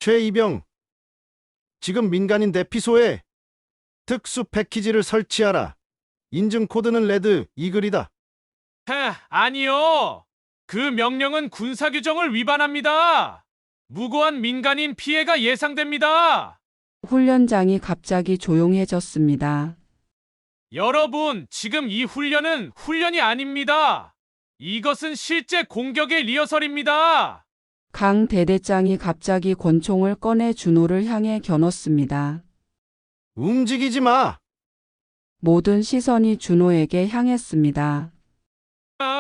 최이병, 지금 민간인 대피소에 특수 패키지를 설치하라. 인증 코드는 레드 이글이다. 아니요. 그 명령은 군사 규정을 위반합니다. 무고한 민간인 피해가 예상됩니다. 훈련장이 갑자기 조용해졌습니다. 여러분, 지금 이 훈련은 훈련이 아닙니다. 이것은 실제 공격의 리허설입니다. 강 대대장이 갑자기 권총을 꺼내 준호를 향해 겨눴습니다. 움직이지 마. 모든 시선이 준호에게 향했습니다.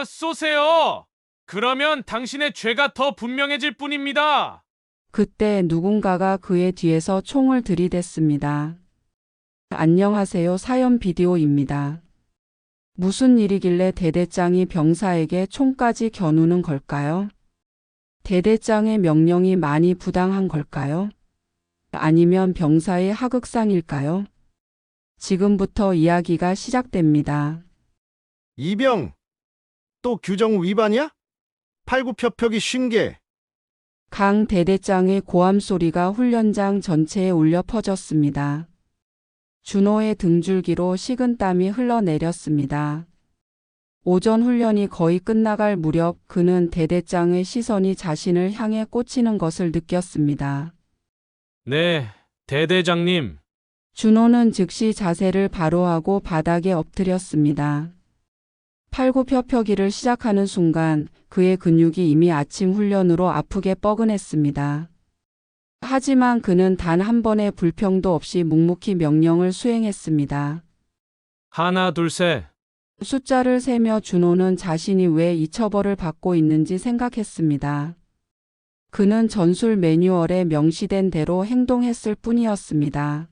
쏘세요. 그러면 당신의 죄가 더 분명해질 뿐입니다. 그때 누군가가 그의 뒤에서 총을 들이댔습니다. 안녕하세요. 사연 비디오입니다. 무슨 일이길래 대대장이 병사에게 총까지 겨누는 걸까요? 대대장의 명령이 많이 부당한 걸까요? 아니면 병사의 하극상일까요? 지금부터 이야기가 시작됩니다. 이병, 또 규정 위반이야? 팔굽혀펴기 50개. 강 대대장의 고함 소리가 훈련장 전체에 울려 퍼졌습니다. 준호의 등줄기로 식은땀이 흘러내렸습니다. 오전 훈련이 거의 끝나갈 무렵 그는 대대장의 시선이 자신을 향해 꽂히는 것을 느꼈습니다. 네, 대대장님. 준호는 즉시 자세를 바로 하고 바닥에 엎드렸습니다. 팔굽혀펴기를 시작하는 순간 그의 근육이 이미 아침 훈련으로 아프게 뻐근했습니다. 하지만 그는 단 한 번의 불평도 없이 묵묵히 명령을 수행했습니다. 하나, 둘, 셋. 숫자를 세며 준호는 자신이 왜 이 처벌을 받고 있는지 생각했습니다. 그는 전술 매뉴얼에 명시된 대로 행동했을 뿐이었습니다.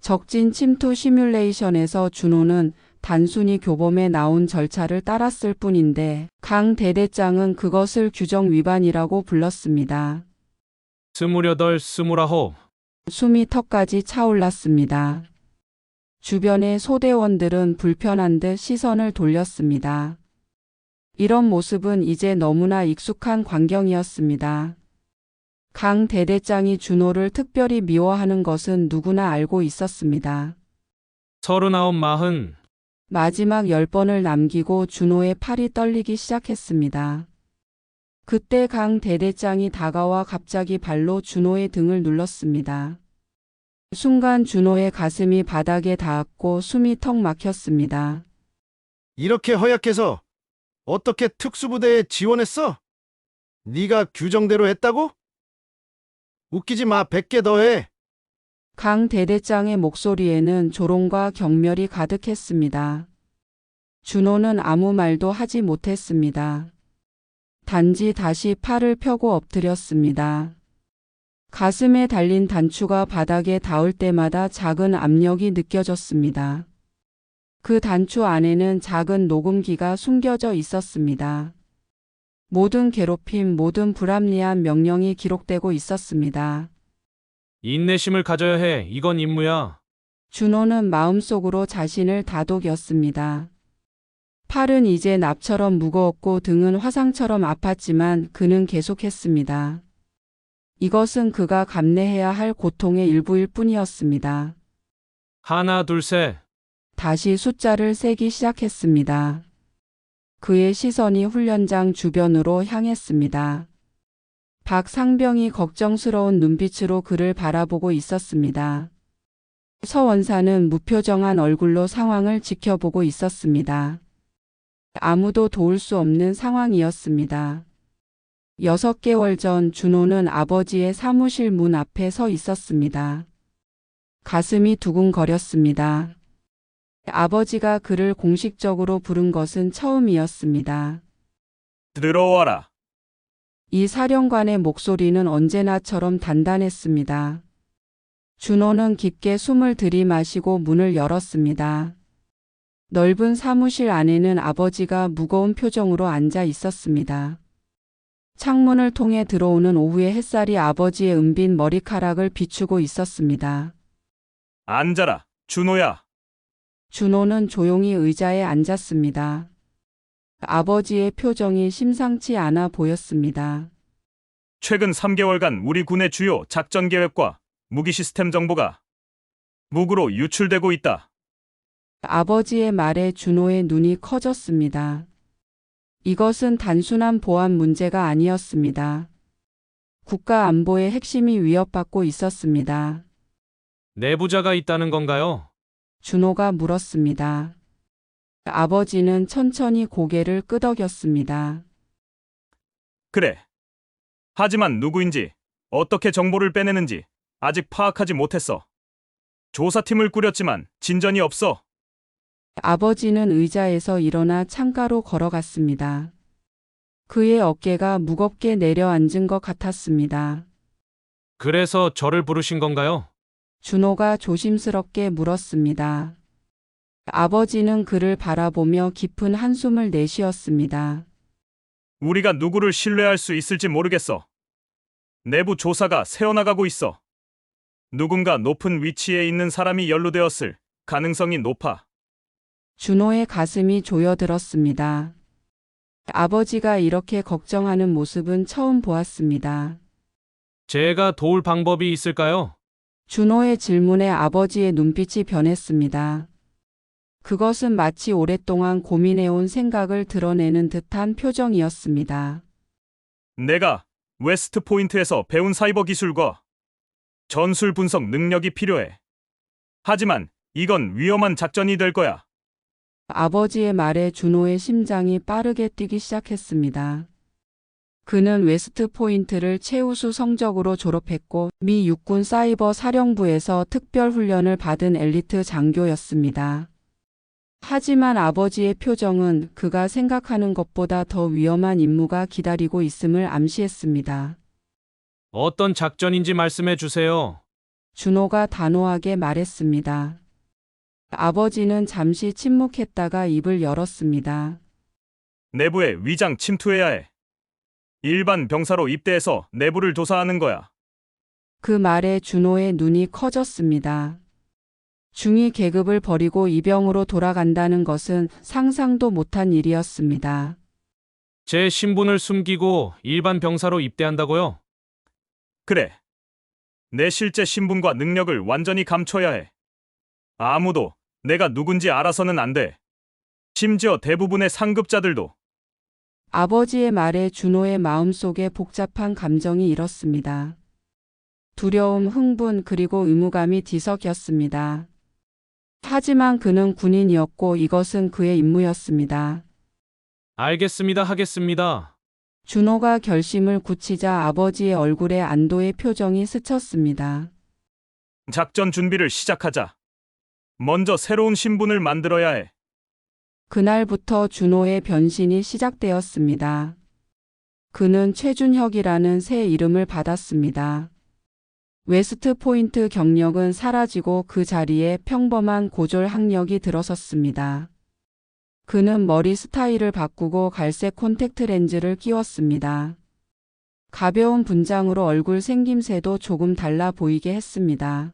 적진 침투 시뮬레이션에서 준호는 단순히 교범에 나온 절차를 따랐을 뿐인데 강 대대장은 그것을 규정 위반이라고 불렀습니다. 28, 29. 숨이 턱까지 차올랐습니다. 주변의 소대원들은 불편한 듯 시선을 돌렸습니다. 이런 모습은 이제 너무나 익숙한 광경이었습니다. 강 대대장이 준호를 특별히 미워하는 것은 누구나 알고 있었습니다. 39, 40. 마지막 10번을 남기고 준호의 팔이 떨리기 시작했습니다. 그때 강 대대장이 다가와 갑자기 발로 준호의 등을 눌렀습니다. 순간 준호의 가슴이 바닥에 닿았고 숨이 턱 막혔습니다. 이렇게 허약해서 어떻게 특수부대에 지원했어? 네가 규정대로 했다고? 웃기지 마. 100개 더해. 강 대대장의 목소리에는 조롱과 경멸이 가득했습니다. 준호는 아무 말도 하지 못했습니다. 단지 다시 팔을 펴고 엎드렸습니다. 가슴에 달린 단추가 바닥에 닿을 때마다 작은 압력이 느껴졌습니다. 그 단추 안에는 작은 녹음기가 숨겨져 있었습니다. 모든 괴롭힘, 모든 불합리한 명령이 기록되고 있었습니다. 인내심을 가져야 해. 이건 임무야. 준호는 마음속으로 자신을 다독였습니다. 팔은 이제 납처럼 무거웠고 등은 화상처럼 아팠지만 그는 계속했습니다. 이것은 그가 감내해야 할 고통의 일부일 뿐이었습니다. 하나, 둘, 셋. 다시 숫자를 세기 시작했습니다. 그의 시선이 훈련장 주변으로 향했습니다. 박 상병이 걱정스러운 눈빛으로 그를 바라보고 있었습니다. 서 원사는 무표정한 얼굴로 상황을 지켜보고 있었습니다. 아무도 도울 수 없는 상황이었습니다. 6개월 전 준호는 아버지의 사무실 문 앞에 서 있었습니다. 가슴이 두근거렸습니다. 아버지가 그를 공식적으로 부른 것은 처음이었습니다. 들어와라. 이 사령관의 목소리는 언제나처럼 단단했습니다. 준호는 깊게 숨을 들이마시고 문을 열었습니다. 넓은 사무실 안에는 아버지가 무거운 표정으로 앉아 있었습니다. 창문을 통해 들어오는 오후의 햇살이 아버지의 은빈 머리카락을 비추고 있었습니다. 앉아라, 준호야. 준호는 조용히 의자에 앉았습니다. 아버지의 표정이 심상치 않아 보였습니다. 최근 3개월간 우리 군의 주요 작전 계획과 무기 시스템 정보가 무구로 유출되고 있다. 아버지의 말에 준호의 눈이 커졌습니다. 이것은 단순한 보안 문제가 아니었습니다. 국가 안보의 핵심이 위협받고 있었습니다. 내부자가 있다는 건가요? 준호가 물었습니다. 아버지는 천천히 고개를 끄덕였습니다. 그래. 하지만 누구인지, 어떻게 정보를 빼내는지 아직 파악하지 못했어. 조사팀을 꾸렸지만 진전이 없어. 아버지는 의자에서 일어나 창가로 걸어갔습니다. 그의 어깨가 무겁게 내려앉은 것 같았습니다. 그래서 저를 부르신 건가요? 준호가 조심스럽게 물었습니다. 아버지는 그를 바라보며 깊은 한숨을 내쉬었습니다. 우리가 누구를 신뢰할 수 있을지 모르겠어. 내부 조사가 새어나가고 있어. 누군가 높은 위치에 있는 사람이 연루되었을 가능성이 높아. 준호의 가슴이 조여들었습니다. 아버지가 이렇게 걱정하는 모습은 처음 보았습니다. 제가 도울 방법이 있을까요? 준호의 질문에 아버지의 눈빛이 변했습니다. 그것은 마치 오랫동안 고민해온 생각을 드러내는 듯한 표정이었습니다. 내가 웨스트 포인트에서 배운 사이버 기술과 전술 분석 능력이 필요해. 하지만 이건 위험한 작전이 될 거야. 아버지의 말에 준호의 심장이 빠르게 뛰기 시작했습니다. 그는 웨스트 포인트를 최우수 성적으로 졸업했고 미 육군 사이버 사령부에서 특별 훈련을 받은 엘리트 장교였습니다. 하지만 아버지의 표정은 그가 생각하는 것보다 더 위험한 임무가 기다리고 있음을 암시했습니다. 어떤 작전인지 말씀해 주세요. 준호가 단호하게 말했습니다. 아버지는 잠시 침묵했다가 입을 열었습니다. 내부에 위장 침투해야 해. 일반 병사로 입대해서 내부를 조사하는 거야. 그 말에 준호의 눈이 커졌습니다. 중위 계급을 버리고 이병으로 돌아간다는 것은 상상도 못한 일이었습니다. 제 신분을 숨기고 일반 병사로 입대한다고요? 그래. 내 실제 신분과 능력을 완전히 감춰야 해. 아무도 내가 누군지 알아서는 안 돼. 심지어 대부분의 상급자들도. 아버지의 말에 준호의 마음속에 복잡한 감정이 일었습니다. 두려움, 흥분, 그리고 의무감이 뒤섞였습니다. 하지만 그는 군인이었고 이것은 그의 임무였습니다. 알겠습니다. 하겠습니다. 준호가 결심을 굳히자 아버지의 얼굴에 안도의 표정이 스쳤습니다. 작전 준비를 시작하자. 먼저 새로운 신분을 만들어야 해. 그날부터 준호의 변신이 시작되었습니다. 그는 최준혁이라는 새 이름을 받았습니다. 웨스트 포인트 경력은 사라지고 그 자리에 평범한 고졸 학력이 들어섰습니다. 그는 머리 스타일을 바꾸고 갈색 콘택트 렌즈를 끼웠습니다. 가벼운 분장으로 얼굴 생김새도 조금 달라 보이게 했습니다.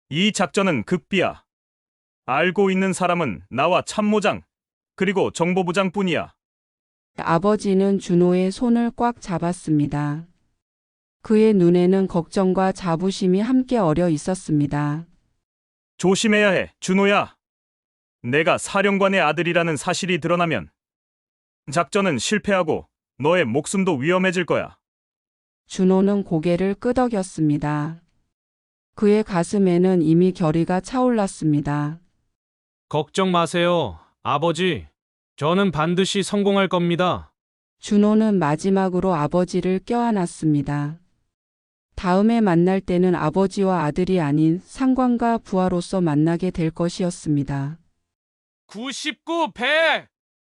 이 작전은 극비야. 알고 있는 사람은 나와 참모장, 그리고 정보부장뿐이야. 아버지는 준호의 손을 꽉 잡았습니다. 그의 눈에는 걱정과 자부심이 함께 어려 있었습니다. 조심해야 해, 준호야. 내가 사령관의 아들이라는 사실이 드러나면 작전은 실패하고 너의 목숨도 위험해질 거야. 준호는 고개를 끄덕였습니다. 그의 가슴에는 이미 결의가 차올랐습니다. 걱정 마세요, 아버지. 저는 반드시 성공할 겁니다. 준호는 마지막으로 아버지를 껴안았습니다. 다음에 만날 때는 아버지와 아들이 아닌 상관과 부하로서 만나게 될 것이었습니다. 99, 100!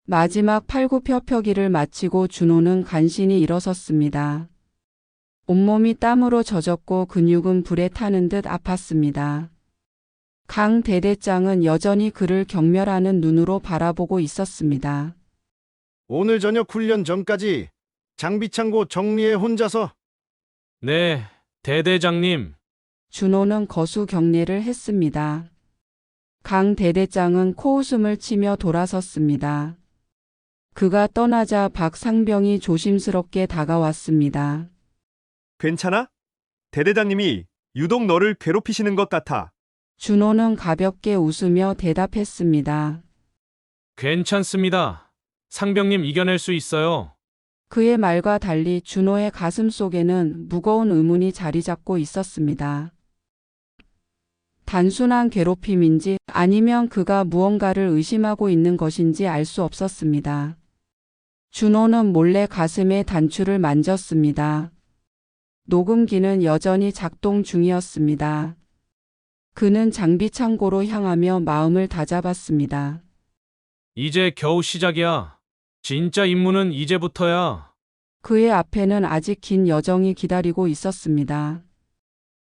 마지막 팔굽혀펴기를 마치고 준호는 간신히 일어섰습니다. 온몸이 땀으로 젖었고 근육은 불에 타는 듯 아팠습니다. 강 대대장은 여전히 그를 경멸하는 눈으로 바라보고 있었습니다. 오늘 저녁 훈련 전까지 장비 창고 정리해 혼자서. 네, 대대장님. 준호는 거수 경례를 했습니다. 강 대대장은 코웃음을 치며 돌아섰습니다. 그가 떠나자 박 상병이 조심스럽게 다가왔습니다. 괜찮아? 대대장님이 유독 너를 괴롭히시는 것 같아. 준호는 가볍게 웃으며 대답했습니다. 괜찮습니다. 상병님 이겨낼 수 있어요. 그의 말과 달리 준호의 가슴 속에는 무거운 의문이 자리 잡고 있었습니다. 단순한 괴롭힘인지 아니면 그가 무언가를 의심하고 있는 것인지 알 수 없었습니다. 준호는 몰래 가슴에 단추를 만졌습니다. 녹음기는 여전히 작동 중이었습니다. 그는 장비 창고로 향하며 마음을 다잡았습니다. 이제 겨우 시작이야. 진짜 임무는 이제부터야. 그의 앞에는 아직 긴 여정이 기다리고 있었습니다.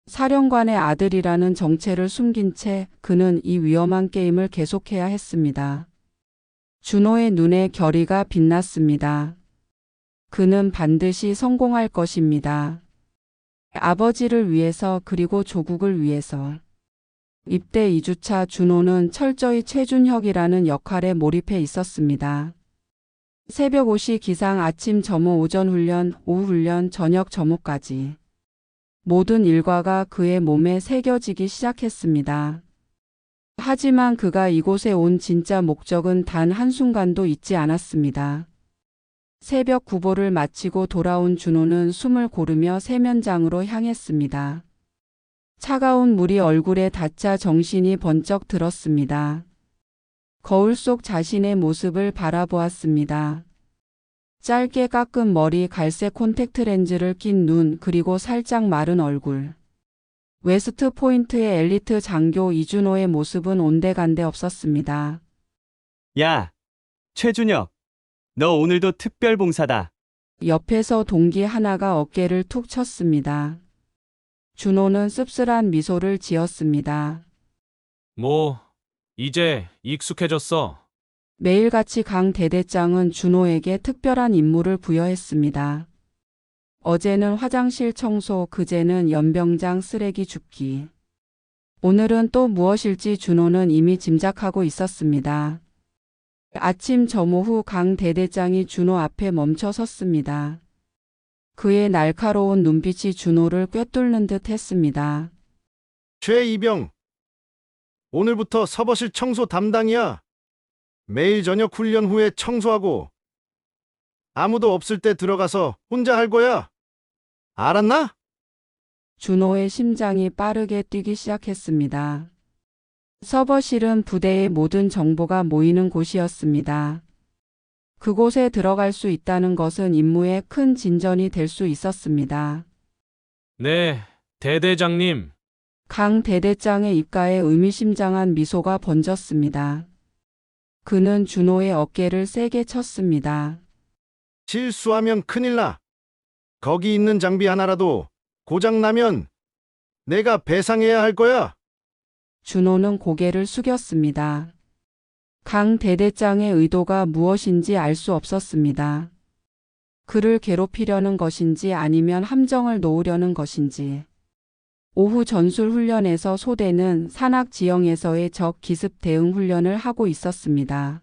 사령관의 아들이라는 정체를 숨긴 채 그는 이 위험한 게임을 계속해야 했습니다. 준호의 눈에 결의가 빛났습니다. 그는 반드시 성공할 것입니다. 아버지를 위해서 그리고 조국을 위해서. 입대 2주차 준호는 철저히 최준혁이라는 역할에 몰입해 있었습니다. 새벽 5시 기상, 아침 점호, 오전 훈련, 오후 훈련, 저녁 점호까지. 모든 일과가 그의 몸에 새겨지기 시작했습니다. 하지만 그가 이곳에 온 진짜 목적은 단 한순간도 잊지 않았습니다. 새벽 구보를 마치고 돌아온 준호는 숨을 고르며 세면장으로 향했습니다. 차가운 물이 얼굴에 닿자 정신이 번쩍 들었습니다. 거울 속 자신의 모습을 바라보았습니다. 짧게 깎은 머리, 갈색 콘택트 렌즈를 낀 눈, 그리고 살짝 마른 얼굴. 웨스트 포인트의 엘리트 장교 이준호의 모습은 온데간데 없었습니다. 야, 최준혁. 너 오늘도 특별 봉사다. 옆에서 동기 하나가 어깨를 툭 쳤습니다. 준호는 씁쓸한 미소를 지었습니다. 뭐, 이제 익숙해졌어. 매일같이 강 대대장은 준호에게 특별한 임무를 부여했습니다. 어제는 화장실 청소, 그제는 연병장 쓰레기 줍기. 오늘은 또 무엇일지 준호는 이미 짐작하고 있었습니다. 아침 점호 후 강 대대장이 준호 앞에 멈춰 섰습니다. 그의 날카로운 눈빛이 준호를 꿰뚫는 듯 했습니다. 최이병, 오늘부터 서버실 청소 담당이야. 매일 저녁 훈련 후에 청소하고 아무도 없을 때 들어가서 혼자 할 거야. 알았나? 준호의 심장이 빠르게 뛰기 시작했습니다. 서버실은 부대의 모든 정보가 모이는 곳이었습니다. 그곳에 들어갈 수 있다는 것은 임무에 큰 진전이 될 수 있었습니다. 네, 대대장님. 강 대대장의 입가에 의미심장한 미소가 번졌습니다. 그는 준호의 어깨를 세게 쳤습니다. 실수하면 큰일 나. 거기 있는 장비 하나라도 고장나면 내가 배상해야 할 거야. 준호는 고개를 숙였습니다. 강 대대장의 의도가 무엇인지 알 수 없었습니다. 그를 괴롭히려는 것인지 아니면 함정을 놓으려는 것인지. 오후 전술 훈련에서 소대는 산악 지형에서의 적 기습 대응 훈련을 하고 있었습니다.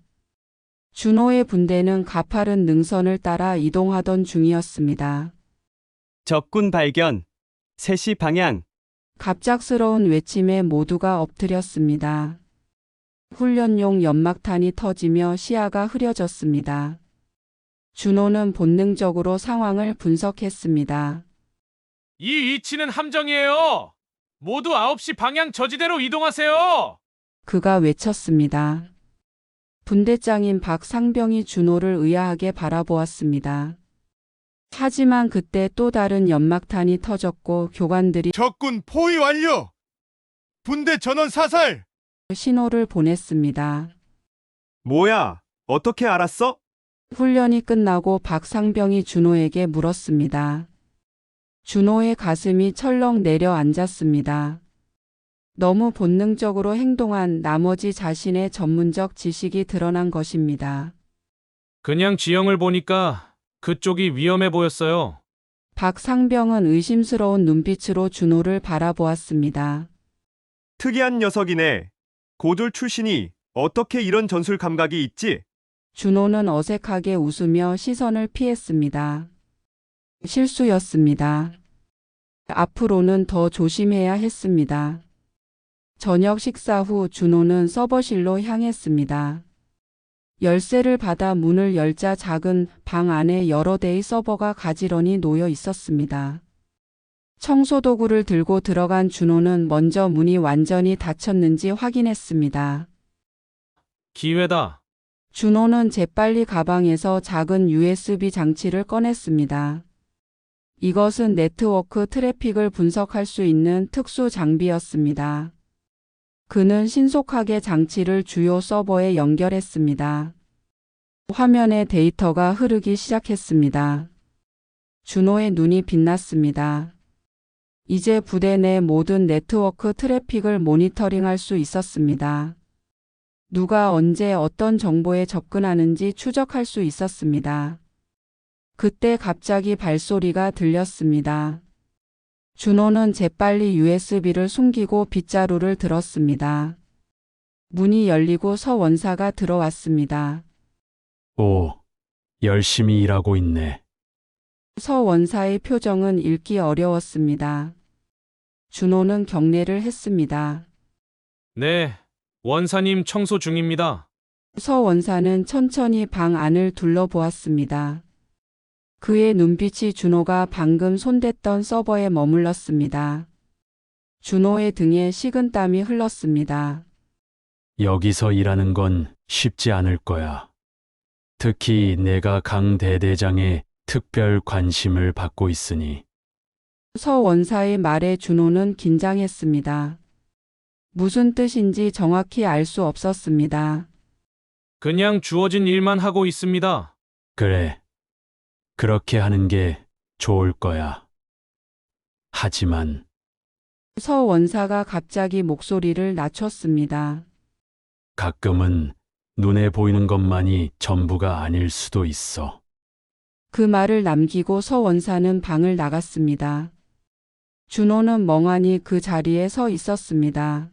준호의 분대는 가파른 능선을 따라 이동하던 중이었습니다. 적군 발견. 3시 방향. 갑작스러운 외침에 모두가 엎드렸습니다. 훈련용 연막탄이 터지며 시야가 흐려졌습니다. 준호는 본능적으로 상황을 분석했습니다. 이 위치는 함정이에요. 모두 9시 방향 저지대로 이동하세요. 그가 외쳤습니다. 분대장인 박상병이 준호를 의아하게 바라보았습니다. 하지만 그때 또 다른 연막탄이 터졌고 교관들이 적군 포위 완료! 분대 전원 사살! 신호를 보냈습니다. 뭐야? 어떻게 알았어? 훈련이 끝나고 박상병이 준호에게 물었습니다. 준호의 가슴이 철렁 내려앉았습니다. 너무 본능적으로 행동한 나머지 자신의 전문적 지식이 드러난 것입니다. 그냥 지형을 보니까 그쪽이 위험해 보였어요. 박상병은 의심스러운 눈빛으로 준호를 바라보았습니다. 특이한 녀석이네. 고졸 출신이 어떻게 이런 전술 감각이 있지? 준호는 어색하게 웃으며 시선을 피했습니다. 실수였습니다. 앞으로는 더 조심해야 했습니다. 저녁 식사 후 준호는 서버실로 향했습니다. 열쇠를 받아 문을 열자 작은 방 안에 여러 대의 서버가 가지런히 놓여 있었습니다. 청소도구를 들고 들어간 준호는 먼저 문이 완전히 닫혔는지 확인했습니다. 기회다. 준호는 재빨리 가방에서 작은 USB 장치를 꺼냈습니다. 이것은 네트워크 트래픽을 분석할 수 있는 특수 장비였습니다. 그는 신속하게 장치를 주요 서버에 연결했습니다. 화면에 데이터가 흐르기 시작했습니다. 준호의 눈이 빛났습니다. 이제 부대 내 모든 네트워크 트래픽을 모니터링할 수 있었습니다. 누가 언제 어떤 정보에 접근하는지 추적할 수 있었습니다. 그때 갑자기 발소리가 들렸습니다. 준호는 재빨리 USB를 숨기고 빗자루를 들었습니다. 문이 열리고 서 원사가 들어왔습니다. 오, 열심히 일하고 있네. 서 원사의 표정은 읽기 어려웠습니다. 준호는 경례를 했습니다. 네, 원사님 청소 중입니다. 서 원사는 천천히 방 안을 둘러보았습니다. 그의 눈빛이 준호가 방금 손댔던 서버에 머물렀습니다. 준호의 등에 식은땀이 흘렀습니다. 여기서 일하는 건 쉽지 않을 거야. 특히 내가 강 대대장의 특별 관심을 받고 있으니. 서 원사의 말에 준호는 긴장했습니다. 무슨 뜻인지 정확히 알 수 없었습니다. 그냥 주어진 일만 하고 있습니다. 그래. 그렇게 하는 게 좋을 거야. 하지만 서 원사가 갑자기 목소리를 낮췄습니다. 가끔은 눈에 보이는 것만이 전부가 아닐 수도 있어. 그 말을 남기고 서 원사는 방을 나갔습니다. 준호는 멍하니 그 자리에 서 있었습니다.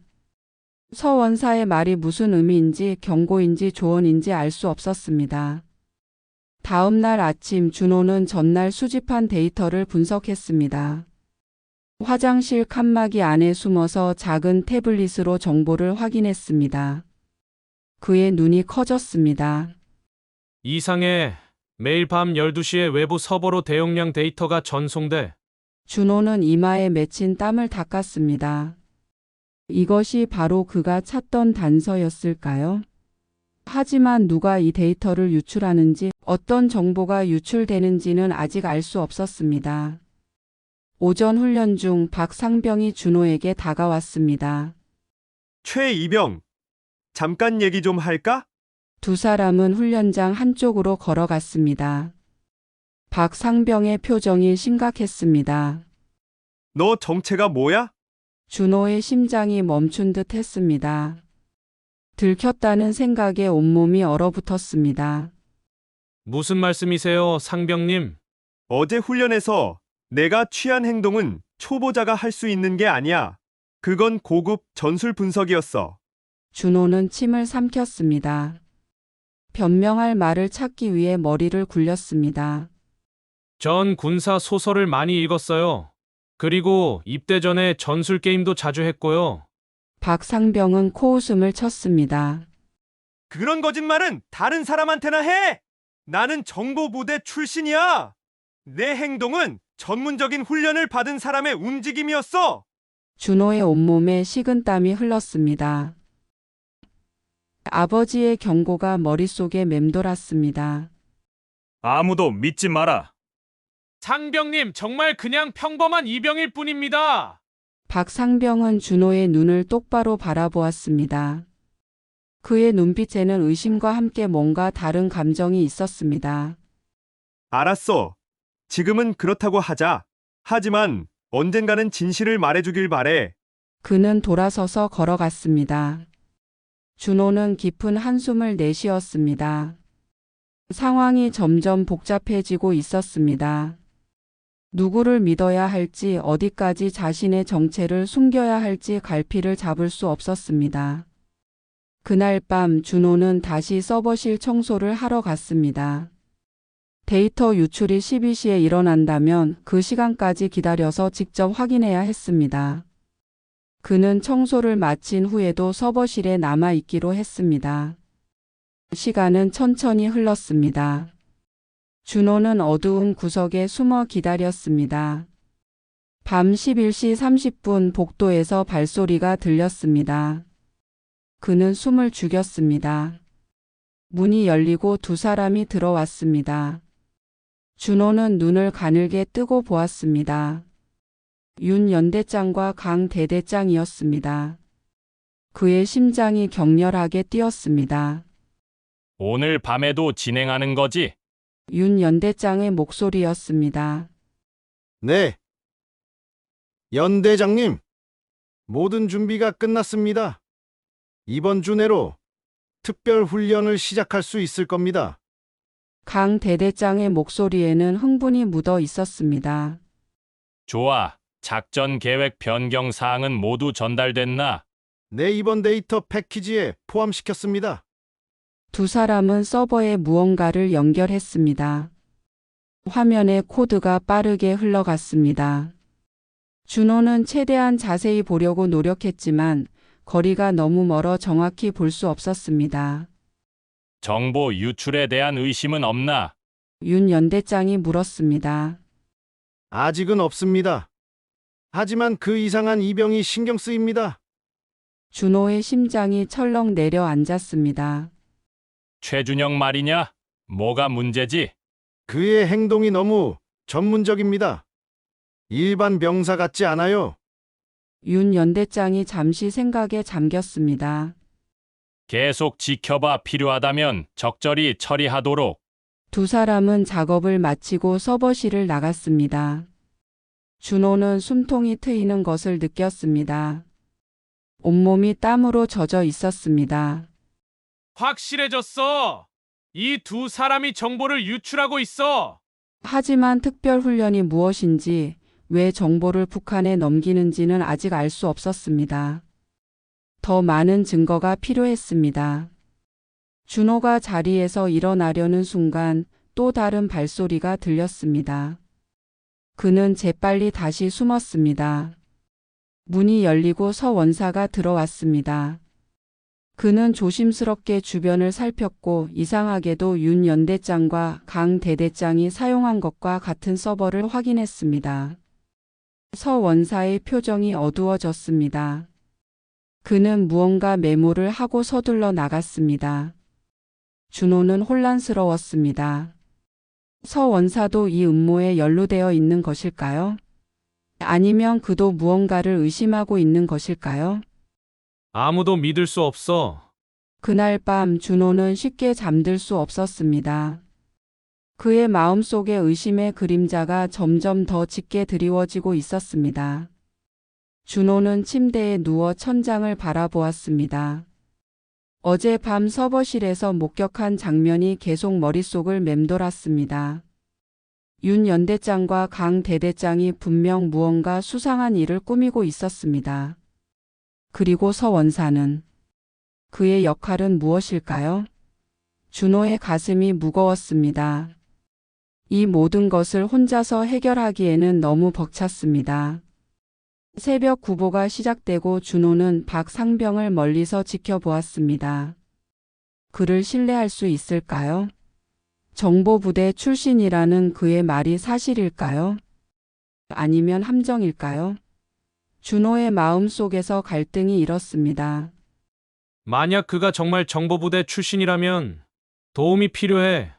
서 원사의 말이 무슨 의미인지 경고인지 조언인지 알 수 없었습니다. 다음 날 아침 준호는 전날 수집한 데이터를 분석했습니다. 화장실 칸막이 안에 숨어서 작은 태블릿으로 정보를 확인했습니다. 그의 눈이 커졌습니다. 이상해. 매일 밤 12시에 외부 서버로 대용량 데이터가 전송돼. 준호는 이마에 맺힌 땀을 닦았습니다. 이것이 바로 그가 찾던 단서였을까요? 하지만 누가 이 데이터를 유출하는지, 어떤 정보가 유출되는지는 아직 알 수 없었습니다. 오전 훈련 중 박상병이 준호에게 다가왔습니다. 최이병, 잠깐 얘기 좀 할까? 두 사람은 훈련장 한쪽으로 걸어갔습니다. 박상병의 표정이 심각했습니다. 너 정체가 뭐야? 준호의 심장이 멈춘 듯 했습니다. 들켰다는 생각에 온몸이 얼어붙었습니다. 무슨 말씀이세요, 상병님? 어제 훈련에서 내가 취한 행동은 초보자가 할 수 있는 게 아니야. 그건 고급 전술 분석이었어. 준호는 침을 삼켰습니다. 변명할 말을 찾기 위해 머리를 굴렸습니다. 전 군사 소설을 많이 읽었어요. 그리고 입대 전에 전술 게임도 자주 했고요. 박상병은 코웃음을 쳤습니다. 그런 거짓말은 다른 사람한테나 해! 나는 정보부대 출신이야! 내 행동은 전문적인 훈련을 받은 사람의 움직임이었어! 준호의 온몸에 식은땀이 흘렀습니다. 아버지의 경고가 머릿속에 맴돌았습니다. 아무도 믿지 마라. 상병님, 정말 그냥 평범한 이병일 뿐입니다. 박상병은 준호의 눈을 똑바로 바라보았습니다. 그의 눈빛에는 의심과 함께 뭔가 다른 감정이 있었습니다. 알았어. 지금은 그렇다고 하자. 하지만 언젠가는 진실을 말해주길 바래. 그는 돌아서서 걸어갔습니다. 준호는 깊은 한숨을 내쉬었습니다. 상황이 점점 복잡해지고 있었습니다. 누구를 믿어야 할지, 어디까지 자신의 정체를 숨겨야 할지 갈피를 잡을 수 없었습니다. 그날 밤 준호는 다시 서버실 청소를 하러 갔습니다. 데이터 유출이 12시에 일어난다면 그 시간까지 기다려서 직접 확인해야 했습니다. 그는 청소를 마친 후에도 서버실에 남아 있기로 했습니다. 시간은 천천히 흘렀습니다. 준호는 어두운 구석에 숨어 기다렸습니다. 밤 11시 30분 복도에서 발소리가 들렸습니다. 그는 숨을 죽였습니다. 문이 열리고 두 사람이 들어왔습니다. 준호는 눈을 가늘게 뜨고 보았습니다. 윤 연대장과 강 대대장이었습니다. 그의 심장이 격렬하게 뛰었습니다. 오늘 밤에도 진행하는 거지? 윤 연대장의 목소리였습니다. 네. 연대장님, 모든 준비가 끝났습니다. 이번 주 내로 특별 훈련을 시작할 수 있을 겁니다. 강 대대장의 목소리에는 흥분이 묻어 있었습니다. 좋아. 작전 계획 변경 사항은 모두 전달됐나? 네, 이번 데이터 패키지에 포함시켰습니다. 두 사람은 서버에 무언가를 연결했습니다. 화면에 코드가 빠르게 흘러갔습니다. 준호는 최대한 자세히 보려고 노력했지만 거리가 너무 멀어 정확히 볼 수 없었습니다. 정보 유출에 대한 의심은 없나? 윤 연대장이 물었습니다. 아직은 없습니다. 하지만 그 이상한 이병이 신경 쓰입니다. 준호의 심장이 철렁 내려앉았습니다. 최준영 말이냐? 뭐가 문제지? 그의 행동이 너무 전문적입니다. 일반 병사 같지 않아요. 윤 연대장이 잠시 생각에 잠겼습니다. 계속 지켜봐. 필요하다면 적절히 처리하도록. 두 사람은 작업을 마치고 서버실을 나갔습니다. 준호는 숨통이 트이는 것을 느꼈습니다. 온몸이 땀으로 젖어 있었습니다. 확실해졌어. 이 두 사람이 정보를 유출하고 있어. 하지만 특별훈련이 무엇인지, 왜 정보를 북한에 넘기는지는 아직 알 수 없었습니다. 더 많은 증거가 필요했습니다. 준호가 자리에서 일어나려는 순간 또 다른 발소리가 들렸습니다. 그는 재빨리 다시 숨었습니다. 문이 열리고 서 원사가 들어왔습니다. 그는 조심스럽게 주변을 살폈고 이상하게도 윤 연대장과 강 대대장이 사용한 것과 같은 서버를 확인했습니다. 서 원사의 표정이 어두워졌습니다. 그는 무언가 메모를 하고 서둘러 나갔습니다. 준호는 혼란스러웠습니다. 서 원사도 이 음모에 연루되어 있는 것일까요? 아니면 그도 무언가를 의심하고 있는 것일까요? 아무도 믿을 수 없어. 그날 밤 준호는 쉽게 잠들 수 없었습니다. 그의 마음속에 의심의 그림자가 점점 더 짙게 드리워지고 있었습니다. 준호는 침대에 누워 천장을 바라보았습니다. 어젯밤 서버실에서 목격한 장면이 계속 머릿속을 맴돌았습니다. 윤 연대장과 강 대대장이 분명 무언가 수상한 일을 꾸미고 있었습니다. 그리고 서 원사는 그의 역할은 무엇일까요? 준호의 가슴이 무거웠습니다. 이 모든 것을 혼자서 해결하기에는 너무 벅찼습니다. 새벽 구보가 시작되고 준호는 박상병을 멀리서 지켜보았습니다. 그를 신뢰할 수 있을까요? 정보부대 출신이라는 그의 말이 사실일까요? 아니면 함정일까요? 준호의 마음 속에서 갈등이 일었습니다. 만약 그가 정말 정보부대 출신이라면 도움이 필요해.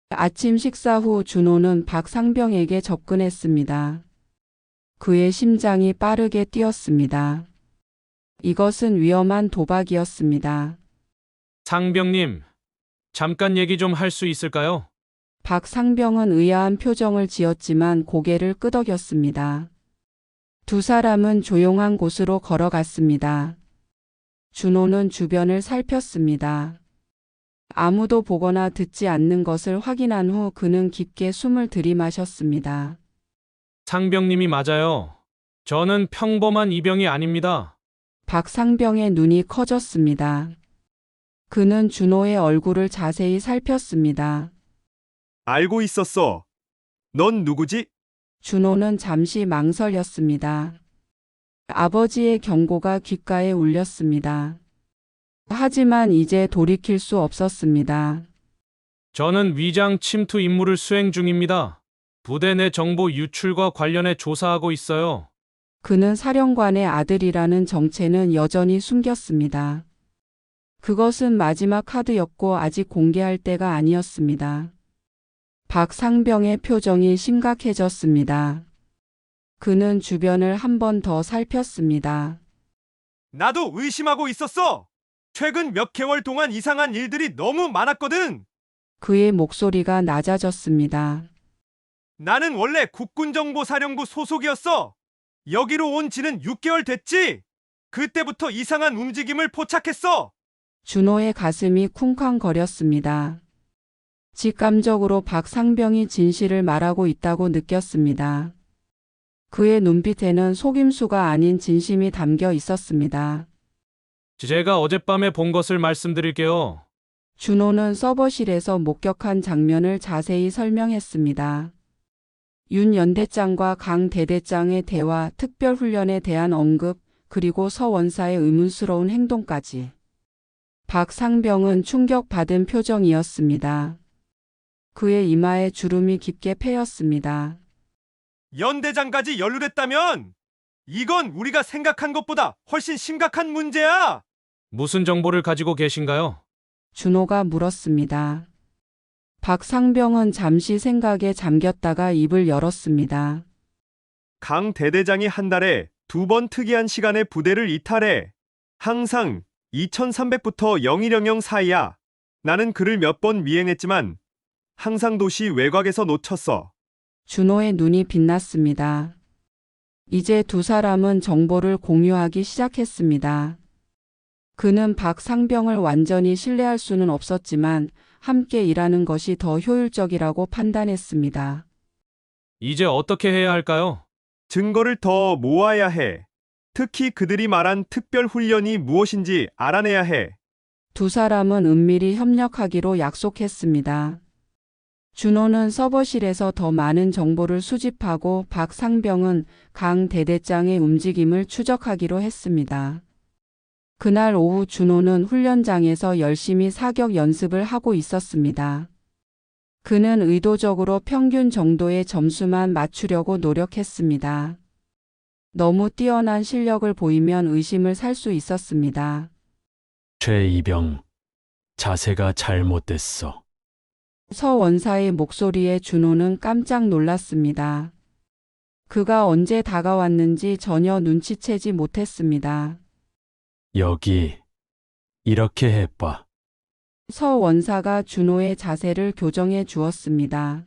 아침 식사 후 준호는 박상병에게 접근했습니다. 그의 심장이 빠르게 뛰었습니다. 이것은 위험한 도박이었습니다. 상병님, 잠깐 얘기 좀 할 수 있을까요? 박상병은 의아한 표정을 지었지만 고개를 끄덕였습니다. 두 사람은 조용한 곳으로 걸어갔습니다. 준호는 주변을 살폈습니다. 아무도 보거나 듣지 않는 것을 확인한 후 그는 깊게 숨을 들이마셨습니다. 상병님이 맞아요. 저는 평범한 이병이 아닙니다. 박상병의 눈이 커졌습니다. 그는 준호의 얼굴을 자세히 살폈습니다. 알고 있었어. 넌 누구지? 준호는 잠시 망설였습니다. 아버지의 경고가 귓가에 울렸습니다. 하지만 이제 돌이킬 수 없었습니다. 저는 위장 침투 임무를 수행 중입니다. 부대 내 정보 유출과 관련해 조사하고 있어요. 그는 사령관의 아들이라는 정체는 여전히 숨겼습니다. 그것은 마지막 카드였고 아직 공개할 때가 아니었습니다. 박상병의 표정이 심각해졌습니다. 그는 주변을 한 번 더 살폈습니다. 나도 의심하고 있었어. 최근 몇 개월 동안 이상한 일들이 너무 많았거든. 그의 목소리가 낮아졌습니다. 나는 원래 국군정보사령부 소속이었어. 여기로 온 지는 6개월 됐지? 그때부터 이상한 움직임을 포착했어. 준호의 가슴이 쿵쾅거렸습니다. 직감적으로 박상병이 진실을 말하고 있다고 느꼈습니다. 그의 눈빛에는 속임수가 아닌 진심이 담겨 있었습니다. 제가 어젯밤에 본 것을 말씀드릴게요. 준호는 서버실에서 목격한 장면을 자세히 설명했습니다. 윤 연대장과 강 대대장의 대화, 특별훈련에 대한 언급, 그리고 서 원사의 의문스러운 행동까지. 박상병은 충격받은 표정이었습니다. 그의 이마에 주름이 깊게 패였습니다. 연대장까지 연루됐다면 이건 우리가 생각한 것보다 훨씬 심각한 문제야. 무슨 정보를 가지고 계신가요? 준호가 물었습니다. 박상병은 잠시 생각에 잠겼다가 입을 열었습니다. 강 대대장이 한 달에 2번 특이한 시간에 부대를 이탈해. 항상 2300부터 0100 사이야. 나는 그를 몇 번 미행했지만 항상 도시 외곽에서 놓쳤어. 준호의 눈이 빛났습니다. 이제 두 사람은 정보를 공유하기 시작했습니다. 그는 박상병을 완전히 신뢰할 수는 없었지만 함께 일하는 것이 더 효율적이라고 판단했습니다. 이제 어떻게 해야 할까요? 증거를 더 모아야 해. 특히 그들이 말한 특별 훈련이 무엇인지 알아내야 해. 두 사람은 은밀히 협력하기로 약속했습니다. 준호는 서버실에서 더 많은 정보를 수집하고 박상병은 강 대대장의 움직임을 추적하기로 했습니다. 그날 오후 준호는 훈련장에서 열심히 사격 연습을 하고 있었습니다. 그는 의도적으로 평균 정도의 점수만 맞추려고 노력했습니다. 너무 뛰어난 실력을 보이면 의심을 살 수 있었습니다. 최이병, 자세가 잘못됐어. 서 원사의 목소리에 준호는 깜짝 놀랐습니다. 그가 언제 다가왔는지 전혀 눈치채지 못했습니다. 여기, 이렇게 해봐. 서 원사가 준호의 자세를 교정해 주었습니다.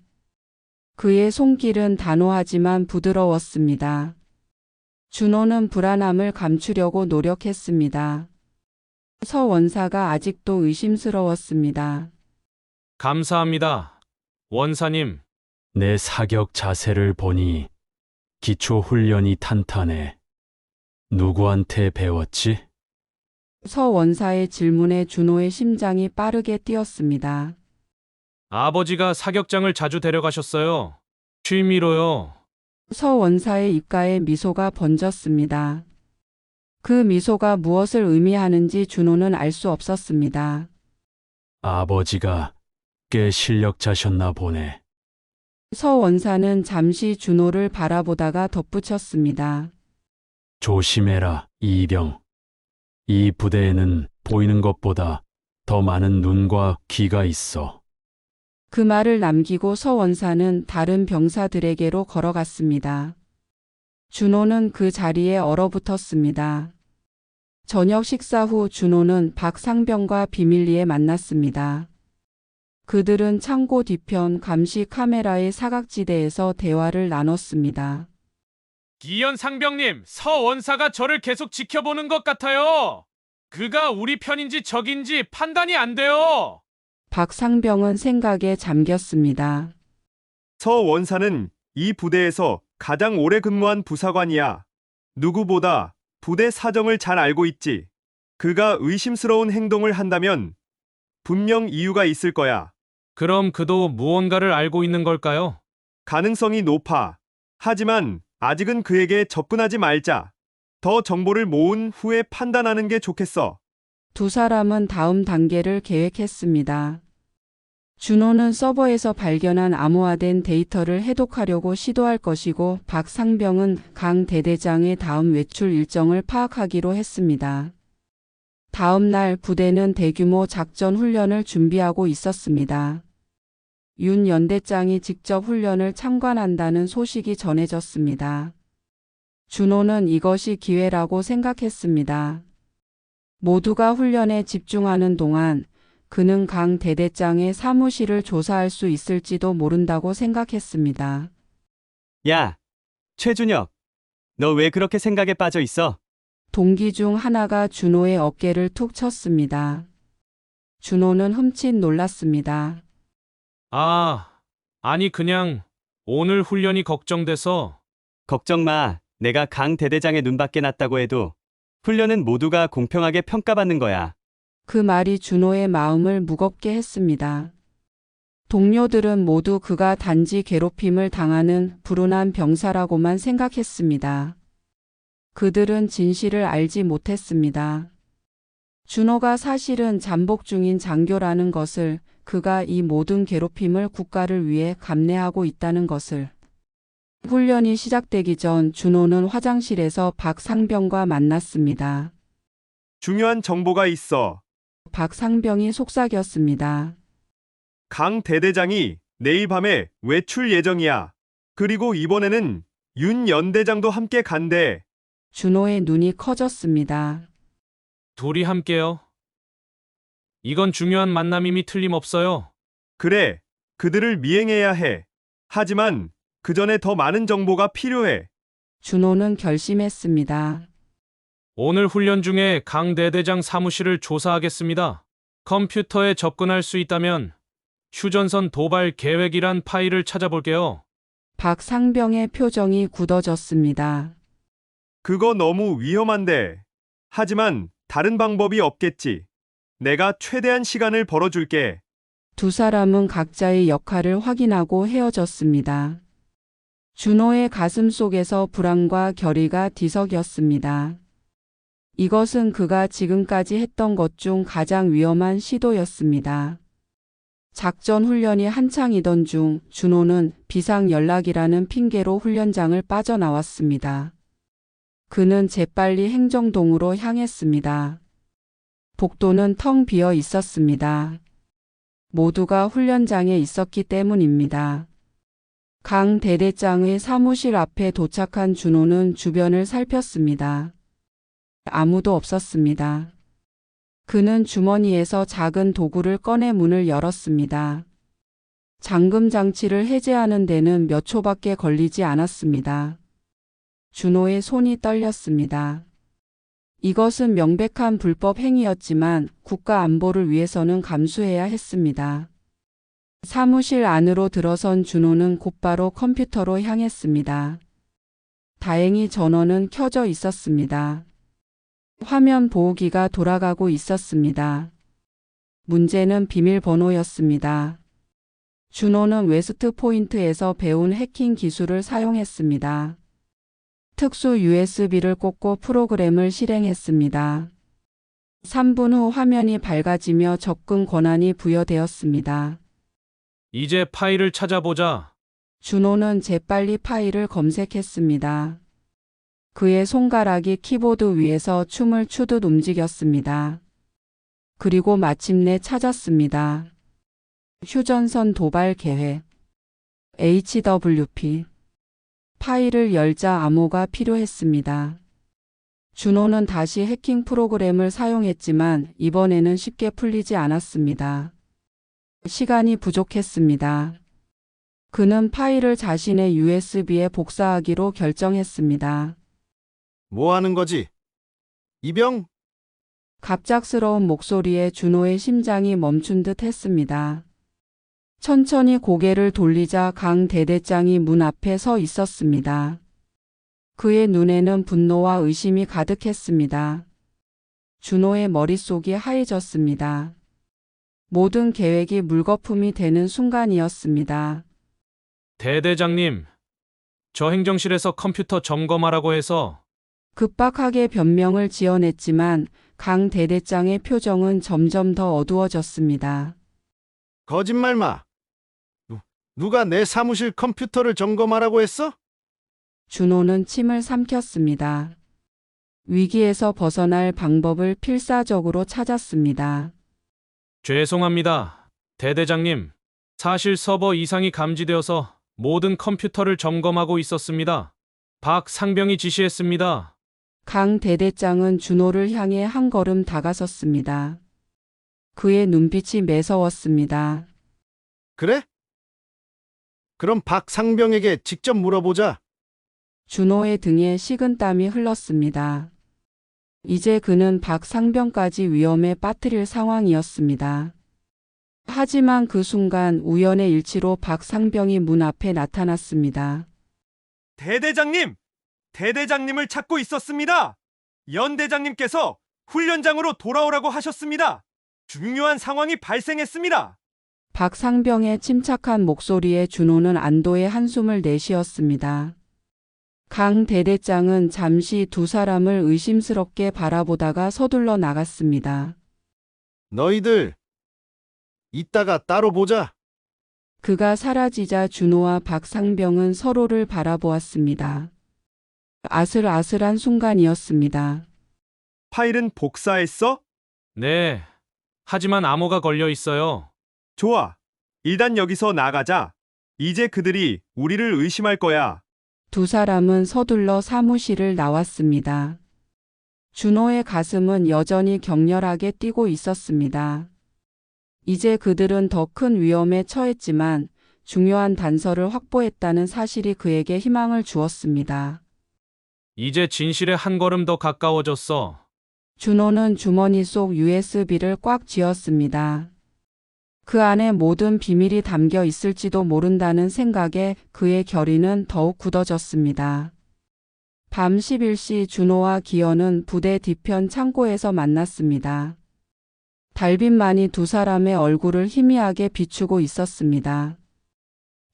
그의 손길은 단호하지만 부드러웠습니다. 준호는 불안함을 감추려고 노력했습니다. 서 원사가 아직도 의심스러웠습니다. 감사합니다. 원사님. 내 사격 자세를 보니 기초 훈련이 탄탄해. 누구한테 배웠지? 서 원사의 질문에 준호의 심장이 빠르게 뛰었습니다. 아버지가 사격장을 자주 데려가셨어요. 취미로요. 서 원사의 입가에 미소가 번졌습니다. 그 미소가 무엇을 의미하는지 준호는 알 수 없었습니다. 아버지가 꽤 실력자셨나 보네. 서 원사는 잠시 준호를 바라보다가 덧붙였습니다. 조심해라, 이병. 이 부대에는 보이는 것보다 더 많은 눈과 귀가 있어. 그 말을 남기고 서 원사는 다른 병사들에게로 걸어갔습니다. 준호는 그 자리에 얼어붙었습니다. 저녁 식사 후 준호는 박상병과 비밀리에 만났습니다. 그들은 창고 뒤편 감시 카메라의 사각지대에서 대화를 나눴습니다. 기현 상병님, 서 원사가 저를 계속 지켜보는 것 같아요. 그가 우리 편인지 적인지 판단이 안 돼요. 박상병은 생각에 잠겼습니다. 서 원사는 이 부대에서 가장 오래 근무한 부사관이야. 누구보다 부대 사정을 잘 알고 있지. 그가 의심스러운 행동을 한다면 분명 이유가 있을 거야. 그럼 그도 무언가를 알고 있는 걸까요? 가능성이 높아. 하지만 아직은 그에게 접근하지 말자. 더 정보를 모은 후에 판단하는 게 좋겠어. 두 사람은 다음 단계를 계획했습니다. 준호는 서버에서 발견한 암호화된 데이터를 해독하려고 시도할 것이고 박상병은 강 대대장의 다음 외출 일정을 파악하기로 했습니다. 다음 날 부대는 대규모 작전 훈련을 준비하고 있었습니다. 윤 연대장이 직접 훈련을 참관한다는 소식이 전해졌습니다. 준호는 이것이 기회라고 생각했습니다. 모두가 훈련에 집중하는 동안 그는 강 대대장의 사무실을 조사할 수 있을지도 모른다고 생각했습니다. 야, 최준혁. 너 왜 그렇게 생각에 빠져 있어? 동기 중 하나가 준호의 어깨를 툭 쳤습니다. 준호는 흠칫 놀랐습니다. 아니 그냥 오늘 훈련이 걱정돼서. 걱정 마. 내가 강 대대장의 눈밖에 났다고 해도 훈련은 모두가 공평하게 평가받는 거야. 그 말이 준호의 마음을 무겁게 했습니다. 동료들은 모두 그가 단지 괴롭힘을 당하는 불운한 병사라고만 생각했습니다. 그들은 진실을 알지 못했습니다. 준호가 사실은 잠복 중인 장교라는 것을, 그가 이 모든 괴롭힘을 국가를 위해 감내하고 있다는 것을. 훈련이 시작되기 전 준호는 화장실에서 박상병과 만났습니다. 중요한 정보가 있어. 박상병이 속삭였습니다. 강 대대장이 내일 밤에 외출 예정이야. 그리고 이번에는 윤 연대장도 함께 간대. 준호의 눈이 커졌습니다. 둘이 함께요. 이건 중요한 만남임이 틀림없어요. 그래, 그들을 미행해야 해. 하지만 그 전에 더 많은 정보가 필요해. 준호는 결심했습니다. 오늘 훈련 중에 강 대대장 사무실을 조사하겠습니다. 컴퓨터에 접근할 수 있다면 휴전선 도발 계획이란 파일을 찾아볼게요. 박상병의 표정이 굳어졌습니다. 그거 너무 위험한데. 하지만 다른 방법이 없겠지. 내가 최대한 시간을 벌어줄게. 두 사람은 각자의 역할을 확인하고 헤어졌습니다. 준호의 가슴 속에서 불안과 결의가 뒤섞였습니다. 이것은 그가 지금까지 했던 것 중 가장 위험한 시도였습니다. 작전 훈련이 한창이던 중 준호는 비상 연락이라는 핑계로 훈련장을 빠져나왔습니다. 그는 재빨리 행정동으로 향했습니다. 복도는 텅 비어 있었습니다. 모두가 훈련장에 있었기 때문입니다. 강 대대장의 사무실 앞에 도착한 준호는 주변을 살폈습니다. 아무도 없었습니다. 그는 주머니에서 작은 도구를 꺼내 문을 열었습니다. 잠금 장치를 해제하는 데는 몇 초밖에 걸리지 않았습니다. 준호의 손이 떨렸습니다. 이것은 명백한 불법 행위였지만 국가 안보를 위해서는 감수해야 했습니다. 사무실 안으로 들어선 준호는 곧바로 컴퓨터로 향했습니다. 다행히 전원은 켜져 있었습니다. 화면 보호기가 돌아가고 있었습니다. 문제는 비밀번호였습니다. 준호는 웨스트 포인트에서 배운 해킹 기술을 사용했습니다. 특수 USB를 꽂고 프로그램을 실행했습니다. 3분 후 화면이 밝아지며 접근 권한이 부여되었습니다. 이제 파일을 찾아보자. 준호는 재빨리 파일을 검색했습니다. 그의 손가락이 키보드 위에서 춤을 추듯 움직였습니다. 그리고 마침내 찾았습니다. 휴전선 도발 계획. HWP. 파일을 열자 암호가 필요했습니다. 준호는 다시 해킹 프로그램을 사용했지만 이번에는 쉽게 풀리지 않았습니다. 시간이 부족했습니다. 그는 파일을 자신의 USB에 복사하기로 결정했습니다. 뭐 하는 거지? 이병? 갑작스러운 목소리에 준호의 심장이 멈춘 듯 했습니다. 천천히 고개를 돌리자 강 대대장이 문 앞에 서 있었습니다. 그의 눈에는 분노와 의심이 가득했습니다. 준호의 머릿속이 하얘졌습니다. 모든 계획이 물거품이 되는 순간이었습니다. 대대장님, 저 행정실에서 컴퓨터 점검하라고 해서 급박하게 변명을 지어냈지만 강 대대장의 표정은 점점 더 어두워졌습니다. 거짓말 마. 누가 내 사무실 컴퓨터를 점검하라고 했어? 준호는 침을 삼켰습니다. 위기에서 벗어날 방법을 필사적으로 찾았습니다. 죄송합니다. 대대장님, 사실 서버 이상이 감지되어서 모든 컴퓨터를 점검하고 있었습니다. 박상병이 지시했습니다. 강 대대장은 준호를 향해 한 걸음 다가섰습니다. 그의 눈빛이 매서웠습니다. 그래? 그럼 박상병에게 직접 물어보자. 준호의 등에 식은땀이 흘렀습니다. 이제 그는 박상병까지 위험에 빠뜨릴 상황이었습니다. 하지만 그 순간 우연의 일치로 박상병이 문 앞에 나타났습니다. 대대장님! 대대장님을 찾고 있었습니다. 연 대장님께서 훈련장으로 돌아오라고 하셨습니다. 중요한 상황이 발생했습니다. 박상병의 침착한 목소리에 준호는 안도의 한숨을 내쉬었습니다. 강 대대장은 잠시 두 사람을 의심스럽게 바라보다가 서둘러 나갔습니다. 너희들 이따가 따로 보자. 그가 사라지자 준호와 박상병은 서로를 바라보았습니다. 아슬아슬한 순간이었습니다. 파일은 복사했어? 네. 하지만 암호가 걸려 있어요. 좋아. 일단 여기서 나가자. 이제 그들이 우리를 의심할 거야. 두 사람은 서둘러 사무실을 나왔습니다. 준호의 가슴은 여전히 격렬하게 뛰고 있었습니다. 이제 그들은 더 큰 위험에 처했지만 중요한 단서를 확보했다는 사실이 그에게 희망을 주었습니다. 이제 진실에 한 걸음 더 가까워졌어. 준호는 주머니 속 USB를 꽉 쥐었습니다. 그 안에 모든 비밀이 담겨 있을지도 모른다는 생각에 그의 결의는 더욱 굳어졌습니다. 밤 11시 준호와 기현은 부대 뒤편 창고에서 만났습니다. 달빛만이 두 사람의 얼굴을 희미하게 비추고 있었습니다.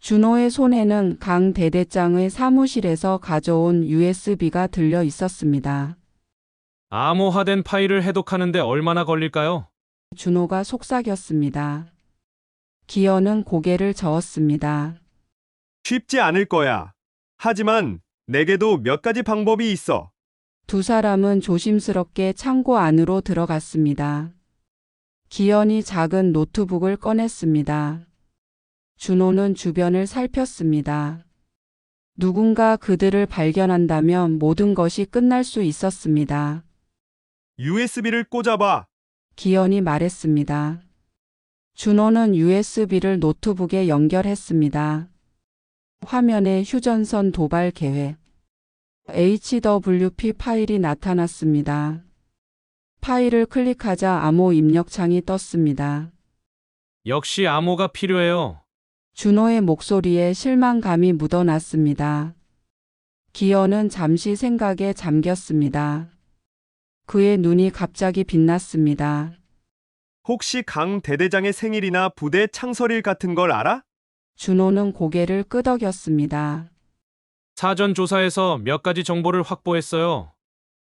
준호의 손에는 강 대대장의 사무실에서 가져온 USB가 들려 있었습니다. 암호화된 파일을 해독하는데 얼마나 걸릴까요? 준호가 속삭였습니다. 기현은 고개를 저었습니다. 쉽지 않을 거야. 하지만 내게도 몇 가지 방법이 있어. 두 사람은 조심스럽게 창고 안으로 들어갔습니다. 기현이 작은 노트북을 꺼냈습니다. 준호는 주변을 살폈습니다. 누군가 그들을 발견한다면 모든 것이 끝날 수 있었습니다. USB를 꽂아봐. 기현이 말했습니다. 준호는 USB를 노트북에 연결했습니다. 화면에 휴전선 도발 계획 HWP 파일이 나타났습니다. 파일을 클릭하자 암호 입력창이 떴습니다. 역시 암호가 필요해요. 준호의 목소리에 실망감이 묻어났습니다. 기현은 잠시 생각에 잠겼습니다. 그의 눈이 갑자기 빛났습니다. 혹시 강 대대장의 생일이나 부대 창설일 같은 걸 알아? 준호는 고개를 끄덕였습니다. 사전 조사에서 몇 가지 정보를 확보했어요.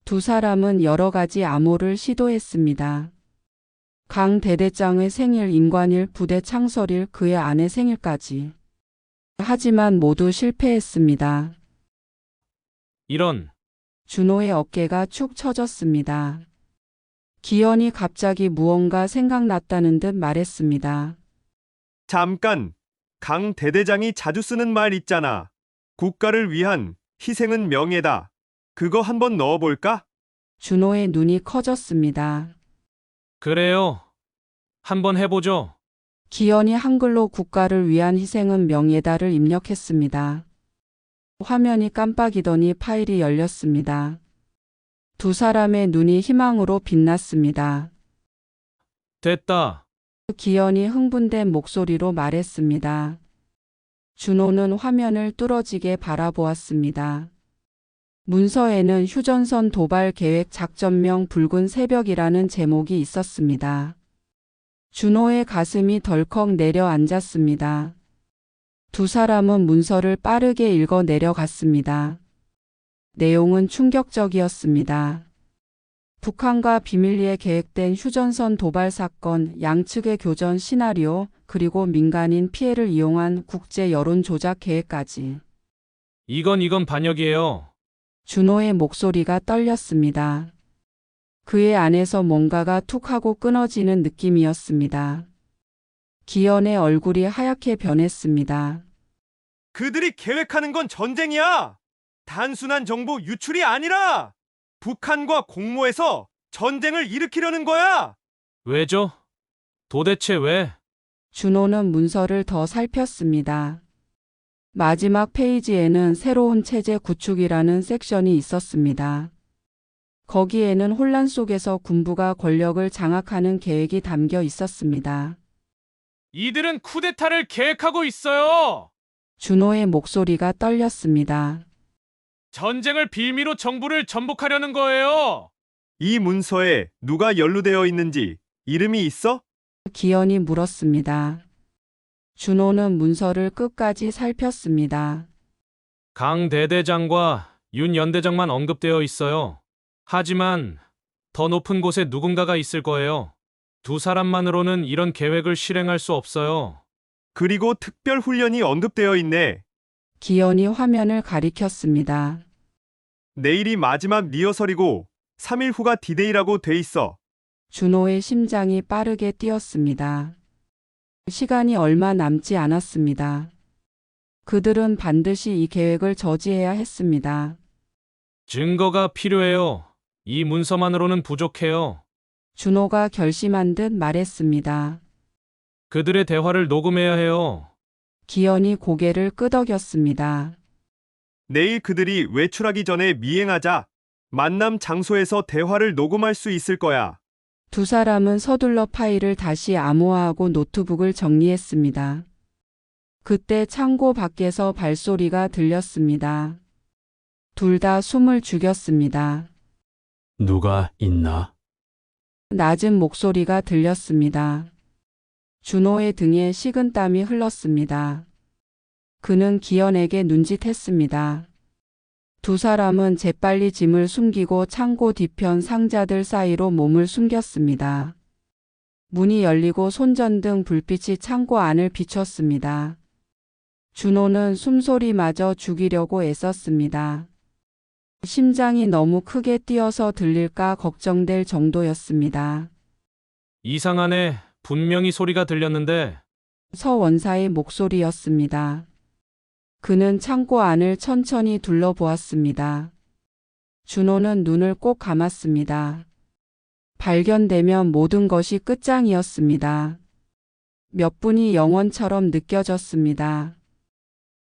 두 사람은 여러 가지 암호를 시도했습니다. 강 대대장의 생일, 임관일, 부대 창설일, 그의 아내 생일까지. 하지만 모두 실패했습니다. 이런, 준호의 어깨가 축 처졌습니다. 기현이 갑자기 무언가 생각났다는 듯 말했습니다. 잠깐. 강 대대장이 자주 쓰는 말 있잖아. 국가를 위한 희생은 명예다. 그거 한번 넣어볼까? 준호의 눈이 커졌습니다. 그래요. 한번 해보죠. 기현이 한글로 국가를 위한 희생은 명예다를 입력했습니다. 화면이 깜빡이더니 파일이 열렸습니다. 두 사람의 눈이 희망으로 빛났습니다. 됐다. 기현이 흥분된 목소리로 말했습니다. 준호는 화면을 뚫어지게 바라보았습니다. 문서에는 휴전선 도발 계획 작전명 붉은 새벽이라는 제목이 있었습니다. 준호의 가슴이 덜컥 내려앉았습니다. 두 사람은 문서를 빠르게 읽어 내려갔습니다. 내용은 충격적이었습니다. 북한과 비밀리에 계획된 휴전선 도발 사건, 양측의 교전 시나리오, 그리고 민간인 피해를 이용한 국제 여론 조작 계획까지. 이건 반역이에요. 준호의 목소리가 떨렸습니다. 그의 안에서 뭔가가 툭 하고 끊어지는 느낌이었습니다. 기현의 얼굴이 하얗게 변했습니다. 그들이 계획하는 건 전쟁이야. 단순한 정보 유출이 아니라 북한과 공모해서 전쟁을 일으키려는 거야. 왜죠? 도대체 왜? 준호는 문서를 더 살폈습니다. 마지막 페이지에는 새로운 체제 구축이라는 섹션이 있었습니다. 거기에는 혼란 속에서 군부가 권력을 장악하는 계획이 담겨 있었습니다. 이들은 쿠데타를 계획하고 있어요. 준호의 목소리가 떨렸습니다. 전쟁을 빌미로 정부를 전복하려는 거예요. 이 문서에 누가 연루되어 있는지 이름이 있어? 기현이 물었습니다. 준호는 문서를 끝까지 살폈습니다. 강 대대장과 윤 연대장만 언급되어 있어요. 하지만 더 높은 곳에 누군가가 있을 거예요. 두 사람만으로는 이런 계획을 실행할 수 없어요. 그리고 특별 훈련이 언급되어 있네. 기현이 화면을 가리켰습니다. 내일이 마지막 리허설이고 3일 후가 디데이라고 돼 있어. 준호의 심장이 빠르게 뛰었습니다. 시간이 얼마 남지 않았습니다. 그들은 반드시 이 계획을 저지해야 했습니다. 증거가 필요해요. 이 문서만으로는 부족해요. 준호가 결심한 듯 말했습니다. 그들의 대화를 녹음해야 해요. 기현이 고개를 끄덕였습니다. 내일 그들이 외출하기 전에 미행하자. 만남 장소에서 대화를 녹음할 수 있을 거야. 두 사람은 서둘러 파일을 다시 암호화하고 노트북을 정리했습니다. 그때 창고 밖에서 발소리가 들렸습니다. 둘 다 숨을 죽였습니다. 누가 있나? 낮은 목소리가 들렸습니다. 준호의 등에 식은땀이 흘렀습니다. 그는 기현에게 눈짓했습니다. 두 사람은 재빨리 짐을 숨기고 창고 뒤편 상자들 사이로 몸을 숨겼습니다. 문이 열리고 손전등 불빛이 창고 안을 비췄습니다. 준호는 숨소리마저 죽이려고 애썼습니다. 심장이 너무 크게 뛰어서 들릴까 걱정될 정도였습니다. 이상하네. 분명히 소리가 들렸는데. 서 원사의 목소리였습니다. 그는 창고 안을 천천히 둘러보았습니다. 준호는 눈을 꼭 감았습니다. 발견되면 모든 것이 끝장이었습니다. 몇 분이 영원처럼 느껴졌습니다.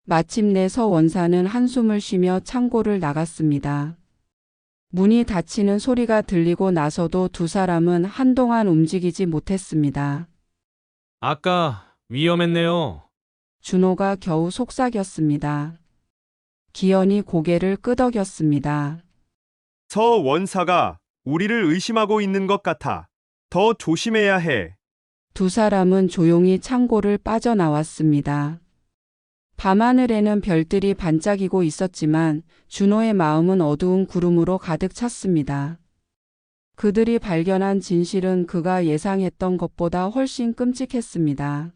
마침내 서 원사는 한숨을 쉬며 창고를 나갔습니다. 문이 닫히는 소리가 들리고 나서도 두 사람은 한동안 움직이지 못했습니다. 아까 위험했네요. 준호가 겨우 속삭였습니다. 기현이 고개를 끄덕였습니다. 서 원사가 우리를 의심하고 있는 것 같아. 더 조심해야 해. 두 사람은 조용히 창고를 빠져나왔습니다. 밤하늘에는 별들이 반짝이고 있었지만 준호의 마음은 어두운 구름으로 가득 찼습니다. 그들이 발견한 진실은 그가 예상했던 것보다 훨씬 끔찍했습니다.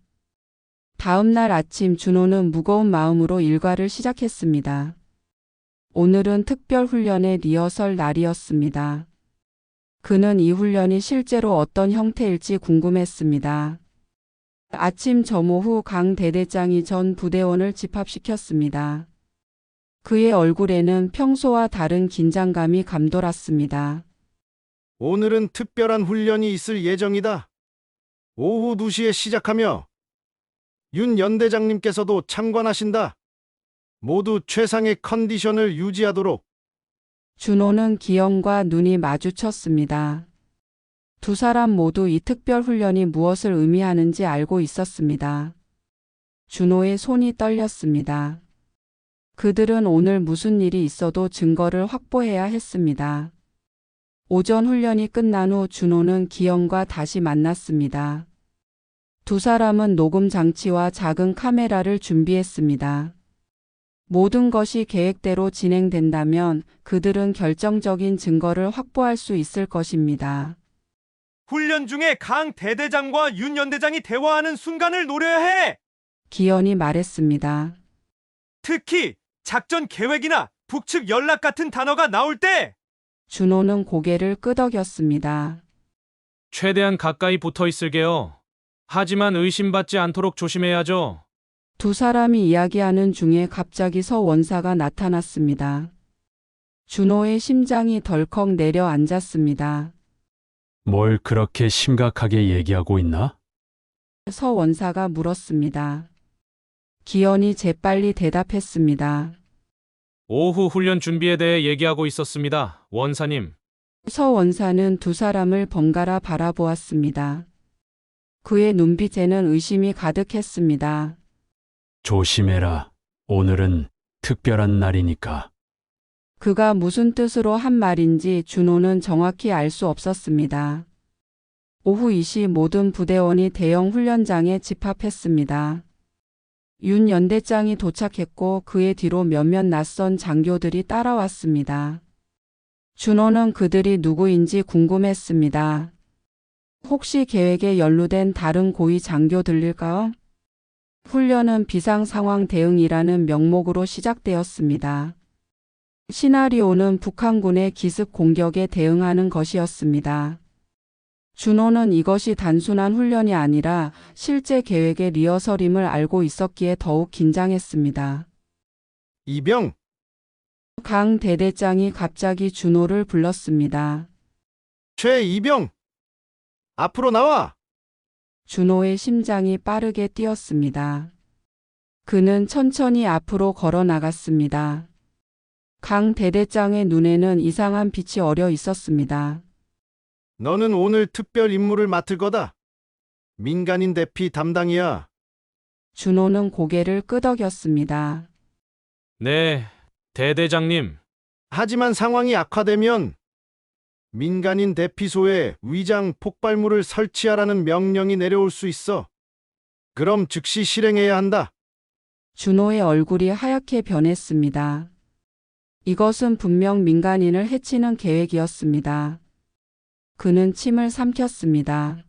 다음 날 아침 준호는 무거운 마음으로 일과를 시작했습니다. 오늘은 특별훈련의 리허설 날이었습니다. 그는 이 훈련이 실제로 어떤 형태일지 궁금했습니다. 아침 점호 후 강 대대장이 전 부대원을 집합시켰습니다. 그의 얼굴에는 평소와 다른 긴장감이 감돌았습니다. 오늘은 특별한 훈련이 있을 예정이다. 오후 2시에 시작하며 윤 연대장님께서도 참관하신다. 모두 최상의 컨디션을 유지하도록. 준호는 기현과 눈이 마주쳤습니다. 두 사람 모두 이 특별 훈련이 무엇을 의미하는지 알고 있었습니다. 준호의 손이 떨렸습니다. 그들은 오늘 무슨 일이 있어도 증거를 확보해야 했습니다. 오전 훈련이 끝난 후 준호는 기현과 다시 만났습니다. 두 사람은 녹음 장치와 작은 카메라를 준비했습니다. 모든 것이 계획대로 진행된다면 그들은 결정적인 증거를 확보할 수 있을 것입니다. 훈련 중에 강 대대장과 윤 연대장이 대화하는 순간을 노려야 해. 기현이 말했습니다. 특히 작전 계획이나 북측 연락 같은 단어가 나올 때 준호는 고개를 끄덕였습니다. 최대한 가까이 붙어 있을게요. 하지만 의심받지 않도록 조심해야죠. 두 사람이 이야기하는 중에 갑자기 서 원사가 나타났습니다. 준호의 심장이 덜컥 내려앉았습니다. 뭘 그렇게 심각하게 얘기하고 있나? 서 원사가 물었습니다. 기현이 재빨리 대답했습니다. 오후 훈련 준비에 대해 얘기하고 있었습니다. 원사님. 서 원사는 두 사람을 번갈아 바라보았습니다. 그의 눈빛에는 의심이 가득했습니다. 조심해라. 오늘은 특별한 날이니까. 그가 무슨 뜻으로 한 말인지 준호는 정확히 알 수 없었습니다. 오후 2시 모든 부대원이 대형 훈련장에 집합했습니다. 윤 연대장이 도착했고 그의 뒤로 몇몇 낯선 장교들이 따라왔습니다. 준호는 그들이 누구인지 궁금했습니다. 혹시 계획에 연루된 다른 고위 장교들일까요? 훈련은 비상상황 대응이라는 명목으로 시작되었습니다. 시나리오는 북한군의 기습 공격에 대응하는 것이었습니다. 준호는 이것이 단순한 훈련이 아니라 실제 계획의 리허설임을 알고 있었기에 더욱 긴장했습니다. 이병, 강 대대장이 갑자기 준호를 불렀습니다. 최이병, 앞으로 나와. 준호의 심장이 빠르게 뛰었습니다. 그는 천천히 앞으로 걸어 나갔습니다. 강 대대장의 눈에는 이상한 빛이 어려 있었습니다. 너는 오늘 특별 임무를 맡을 거다. 민간인 대피 담당이야. 준호는 고개를 끄덕였습니다. 네, 대대장님. 하지만 상황이 악화되면 민간인 대피소에 위장 폭발물을 설치하라는 명령이 내려올 수 있어. 그럼 즉시 실행해야 한다. 준호의 얼굴이 하얗게 변했습니다. 이것은 분명 민간인을 해치는 계획이었습니다. 그는 침을 삼켰습니다.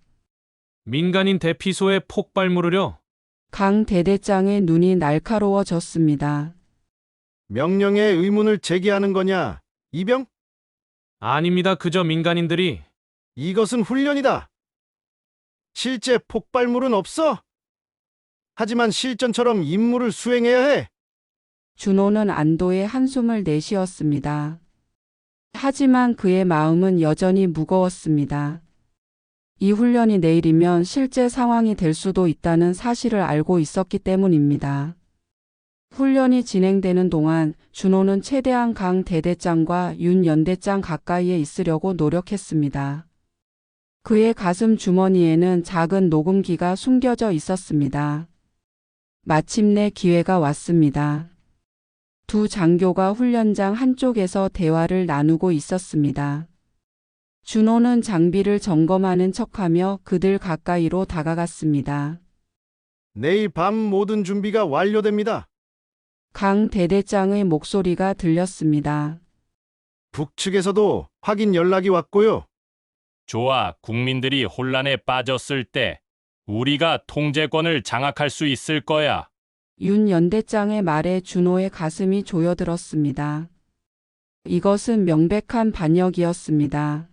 민간인 대피소에 폭발물을요? 강 대대장의 눈이 날카로워졌습니다. 명령에 의문을 제기하는 거냐, 이병? 아닙니다. 그저 민간인들이. 이것은 훈련이다. 실제 폭발물은 없어. 하지만 실전처럼 임무를 수행해야 해. 준호는 안도의 한숨을 내쉬었습니다. 하지만 그의 마음은 여전히 무거웠습니다. 이 훈련이 내일이면 실제 상황이 될 수도 있다는 사실을 알고 있었기 때문입니다. 훈련이 진행되는 동안 준호는 최대한 강 대대장과 윤 연대장 가까이에 있으려고 노력했습니다. 그의 가슴 주머니에는 작은 녹음기가 숨겨져 있었습니다. 마침내 기회가 왔습니다. 두 장교가 훈련장 한쪽에서 대화를 나누고 있었습니다. 준호는 장비를 점검하는 척하며 그들 가까이로 다가갔습니다. 내일 밤 모든 준비가 완료됩니다. 강 대대장의 목소리가 들렸습니다. 북측에서도 확인 연락이 왔고요. 좋아, 국민들이 혼란에 빠졌을 때 우리가 통제권을 장악할 수 있을 거야. 윤 연대장의 말에 준호의 가슴이 조여들었습니다. 이것은 명백한 반역이었습니다.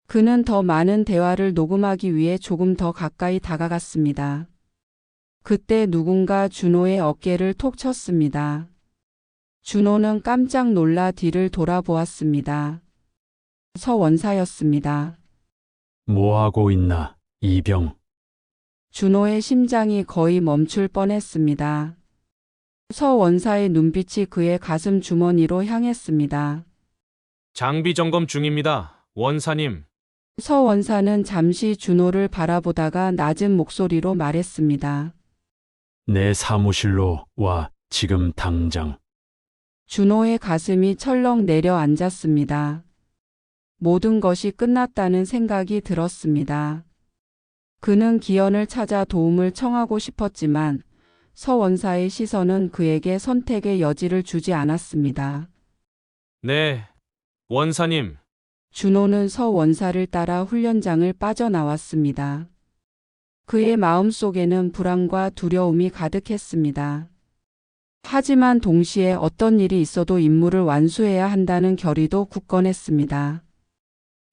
그는 더 많은 대화를 녹음하기 위해 조금 더 가까이 다가갔습니다. 그때 누군가 준호의 어깨를 톡 쳤습니다. 준호는 깜짝 놀라 뒤를 돌아보았습니다. 서 원사였습니다. 뭐하고 있나, 이병? 준호의 심장이 거의 멈출 뻔했습니다. 서 원사의 눈빛이 그의 가슴 주머니로 향했습니다. 장비 점검 중입니다. 원사님. 서 원사는 잠시 준호를 바라보다가 낮은 목소리로 말했습니다. 내 사무실로 와, 지금 당장. 준호의 가슴이 철렁 내려앉았습니다. 모든 것이 끝났다는 생각이 들었습니다. 그는 기현을 찾아 도움을 청하고 싶었지만 서 원사의 시선은 그에게 선택의 여지를 주지 않았습니다. 네, 원사님. 준호는 서 원사를 따라 훈련장을 빠져나왔습니다. 그의 마음속에는 불안과 두려움이 가득했습니다. 하지만 동시에 어떤 일이 있어도 임무를 완수해야 한다는 결의도 굳건했습니다.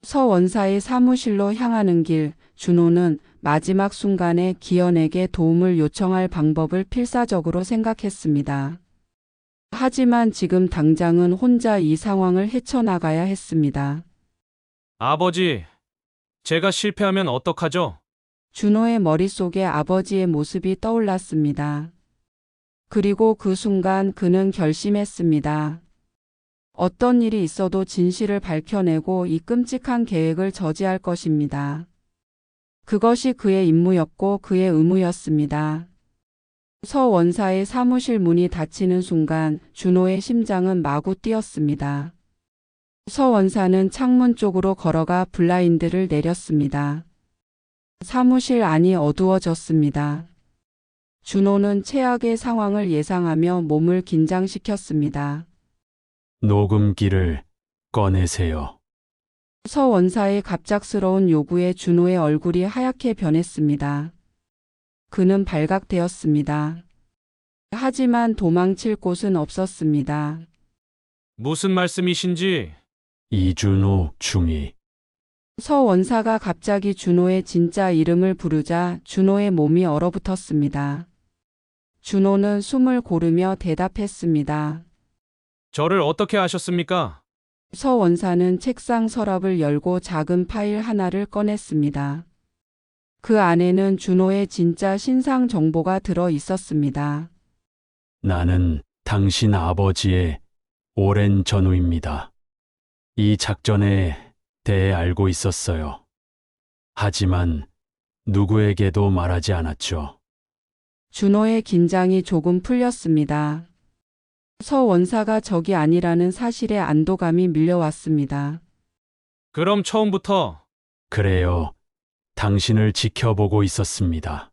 서 원사의 사무실로 향하는 길, 준호는 마지막 순간에 기현에게 도움을 요청할 방법을 필사적으로 생각했습니다. 하지만 지금 당장은 혼자 이 상황을 헤쳐나가야 했습니다. 아버지, 제가 실패하면 어떡하죠? 준호의 머릿속에 아버지의 모습이 떠올랐습니다. 그리고 그 순간 그는 결심했습니다. 어떤 일이 있어도 진실을 밝혀내고 이 끔찍한 계획을 저지할 것입니다. 그것이 그의 임무였고 그의 의무였습니다. 서 원사의 사무실 문이 닫히는 순간 준호의 심장은 마구 뛰었습니다. 서 원사는 창문 쪽으로 걸어가 블라인드를 내렸습니다. 사무실 안이 어두워졌습니다. 준호는 최악의 상황을 예상하며 몸을 긴장시켰습니다. 녹음기를 꺼내세요. 서 원사의 갑작스러운 요구에 준호의 얼굴이 하얗게 변했습니다. 그는 발각되었습니다. 하지만 도망칠 곳은 없었습니다. 무슨 말씀이신지. 이준호 중위. 서 원사가 갑자기 준호의 진짜 이름을 부르자 준호의 몸이 얼어붙었습니다. 준호는 숨을 고르며 대답했습니다. 저를 어떻게 아셨습니까? 서 원사는 책상 서랍을 열고 작은 파일 하나를 꺼냈습니다. 그 안에는 준호의 진짜 신상 정보가 들어 있었습니다. 나는 당신 아버지의 오랜 전우입니다. 이 작전에 대해 알고 있었어요. 하지만 누구에게도 말하지 않았죠. 준호의 긴장이 조금 풀렸습니다. 서 원사가 적이 아니라는 사실에 안도감이 밀려왔습니다. 그럼 처음부터. 그래요. 당신을 지켜보고 있었습니다.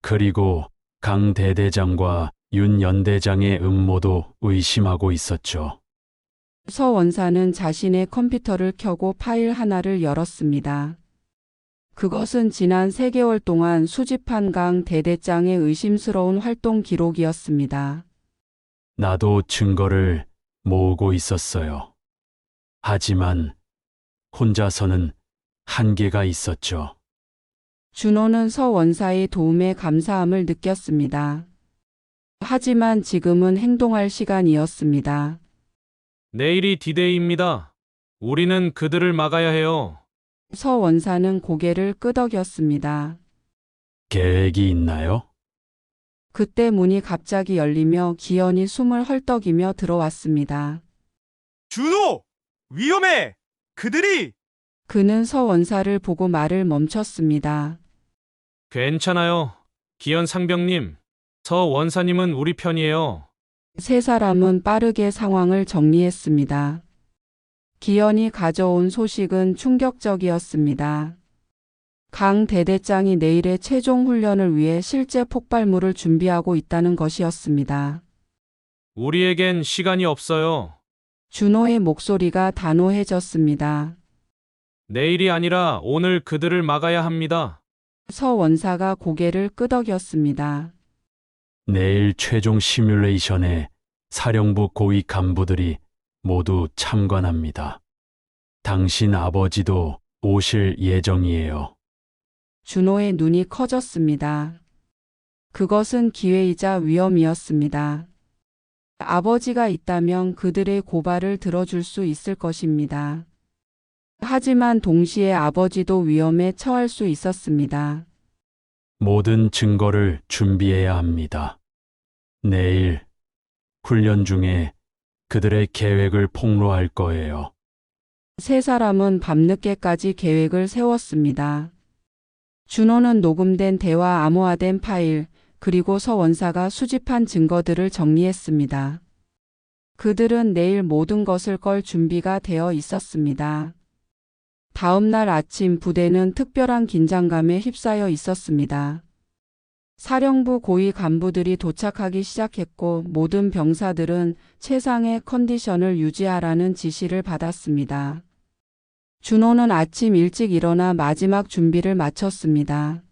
그리고 강 대대장과 윤 연대장의 음모도 의심하고 있었죠. 서 원사는 자신의 컴퓨터를 켜고 파일 하나를 열었습니다. 그것은 지난 3개월 동안 수집한 강 대대장의 의심스러운 활동 기록이었습니다. 나도 증거를 모으고 있었어요. 하지만 혼자서는 한계가 있었죠. 준호는 서 원사의 도움에 감사함을 느꼈습니다. 하지만 지금은 행동할 시간이었습니다. 내일이 디데이입니다. 우리는 그들을 막아야 해요. 서 원사는 고개를 끄덕였습니다. 계획이 있나요? 그때 문이 갑자기 열리며 기현이 숨을 헐떡이며 들어왔습니다. 준호! 위험해! 그들이! 그는 서 원사를 보고 말을 멈췄습니다. 괜찮아요. 기현 상병님. 서 원사님은 우리 편이에요. 세 사람은 빠르게 상황을 정리했습니다. 기현이 가져온 소식은 충격적이었습니다. 강 대대장이 내일의 최종 훈련을 위해 실제 폭발물을 준비하고 있다는 것이었습니다. 우리에겐 시간이 없어요. 준호의 목소리가 단호해졌습니다. 내일이 아니라 오늘 그들을 막아야 합니다. 서 원사가 고개를 끄덕였습니다. 내일 최종 시뮬레이션에 사령부 고위 간부들이 모두 참관합니다. 당신 아버지도 오실 예정이에요. 준호의 눈이 커졌습니다. 그것은 기회이자 위험이었습니다. 아버지가 있다면 그들의 고발을 들어줄 수 있을 것입니다. 하지만 동시에 아버지도 위험에 처할 수 있었습니다. 모든 증거를 준비해야 합니다. 내일 훈련 중에 그들의 계획을 폭로할 거예요. 세 사람은 밤늦게까지 계획을 세웠습니다. 준호는 녹음된 대화 암호화된 파일, 그리고 서 원사가 수집한 증거들을 정리했습니다. 그들은 내일 모든 것을 걸 준비가 되어 있었습니다. 다음 날 아침 부대는 특별한 긴장감에 휩싸여 있었습니다. 사령부 고위 간부들이 도착하기 시작했고 모든 병사들은 최상의 컨디션을 유지하라는 지시를 받았습니다. 준호는 아침 일찍 일어나 마지막 준비를 마쳤습니다.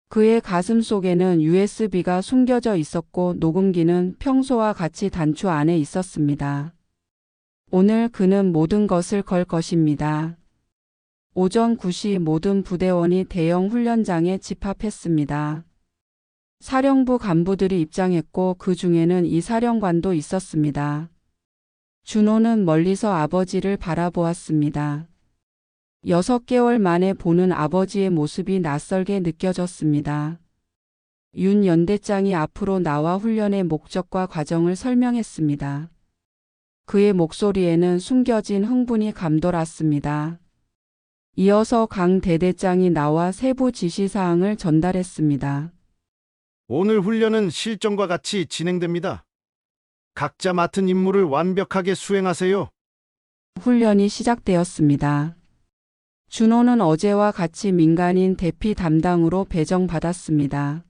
그의 가슴 속에는 USB가 숨겨져 있었고 녹음기는 평소와 같이 단추 안에 있었습니다. 오늘 그는 모든 것을 걸 것입니다. 오전 9시 모든 부대원이 대형 훈련장에 집합했습니다. 사령부 간부들이 입장했고 그 중에는 이 사령관도 있었습니다. 준호는 멀리서 아버지를 바라보았습니다. 6개월 만에 보는 아버지의 모습이 낯설게 느껴졌습니다. 윤 연대장이 앞으로 나와 훈련의 목적과 과정을 설명했습니다. 그의 목소리에는 숨겨진 흥분이 감돌았습니다. 이어서 강 대대장이 나와 세부 지시사항을 전달했습니다. 오늘 훈련은 실전과 같이 진행됩니다. 각자 맡은 임무를 완벽하게 수행하세요. 훈련이 시작되었습니다. 준호는 어제와 같이 민간인 대피 담당으로 배정받았습니다.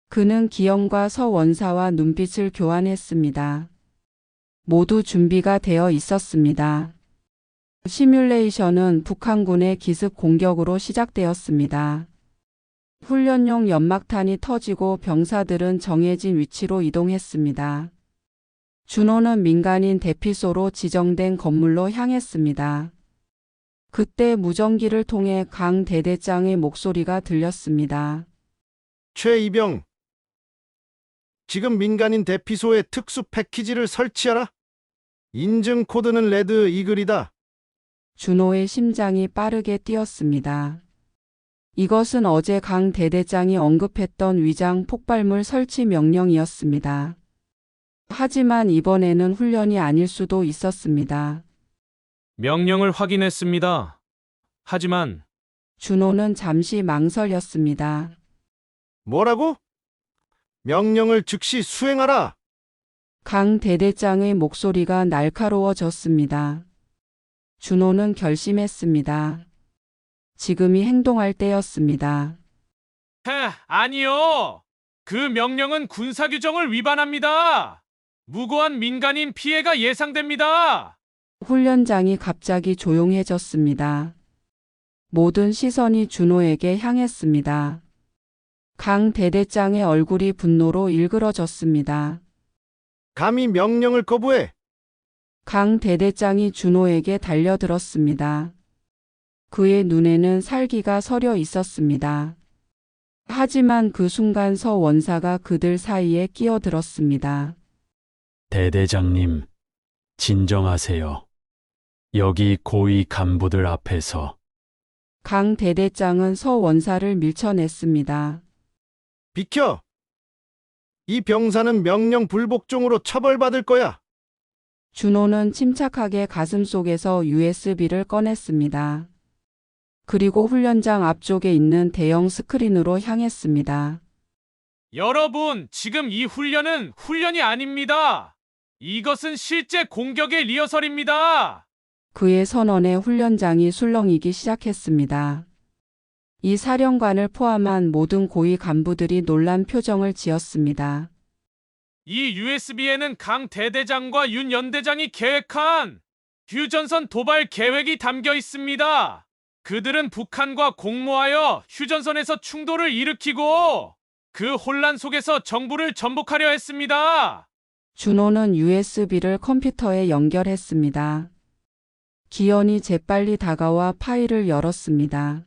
그는 기영과 서 원사와 눈빛을 교환했습니다. 모두 준비가 되어 있었습니다. 시뮬레이션은 북한군의 기습 공격으로 시작되었습니다. 훈련용 연막탄이 터지고 병사들은 정해진 위치로 이동했습니다. 준호는 민간인 대피소로 지정된 건물로 향했습니다. 그때 무전기를 통해 강 대대장의 목소리가 들렸습니다. 최 이병, 지금 민간인 대피소에 특수 패키지를 설치하라. 인증 코드는 레드 이글이다. 준호의 심장이 빠르게 뛰었습니다. 이것은 어제 강 대대장이 언급했던 위장 폭발물 설치 명령이었습니다. 하지만 이번에는 훈련이 아닐 수도 있었습니다. 명령을 확인했습니다. 하지만 준호는 잠시 망설였습니다. 뭐라고? 명령을 즉시 수행하라. 강 대대장의 목소리가 날카로워졌습니다. 준호는 결심했습니다. 지금이 행동할 때였습니다. 아니요. 그 명령은 군사규정을 위반합니다. 무고한 민간인 피해가 예상됩니다. 훈련장이 갑자기 조용해졌습니다. 모든 시선이 준호에게 향했습니다. 강 대대장의 얼굴이 분노로 일그러졌습니다. 감히 명령을 거부해. 강 대대장이 준호에게 달려들었습니다. 그의 눈에는 살기가 서려 있었습니다. 하지만 그 순간 서 원사가 그들 사이에 끼어들었습니다. 대대장님, 진정하세요. 여기 고위 간부들 앞에서. 강 대대장은 서 원사를 밀쳐냈습니다. 비켜. 이 병사는 명령 불복종으로 처벌받을 거야. 준호는 침착하게 가슴속에서 USB를 꺼냈습니다. 그리고 훈련장 앞쪽에 있는 대형 스크린으로 향했습니다. 여러분, 지금 이 훈련은 훈련이 아닙니다. 이것은 실제 공격의 리허설입니다. 그의 선언에 훈련장이 술렁이기 시작했습니다. 이 사령관을 포함한 모든 고위 간부들이 놀란 표정을 지었습니다. 이 USB에는 강 대대장과 윤 연대장이 계획한 휴전선 도발 계획이 담겨 있습니다. 그들은 북한과 공모하여 휴전선에서 충돌을 일으키고 그 혼란 속에서 정부를 전복하려 했습니다. 준호는 USB를 컴퓨터에 연결했습니다. 기현이 재빨리 다가와 파일을 열었습니다.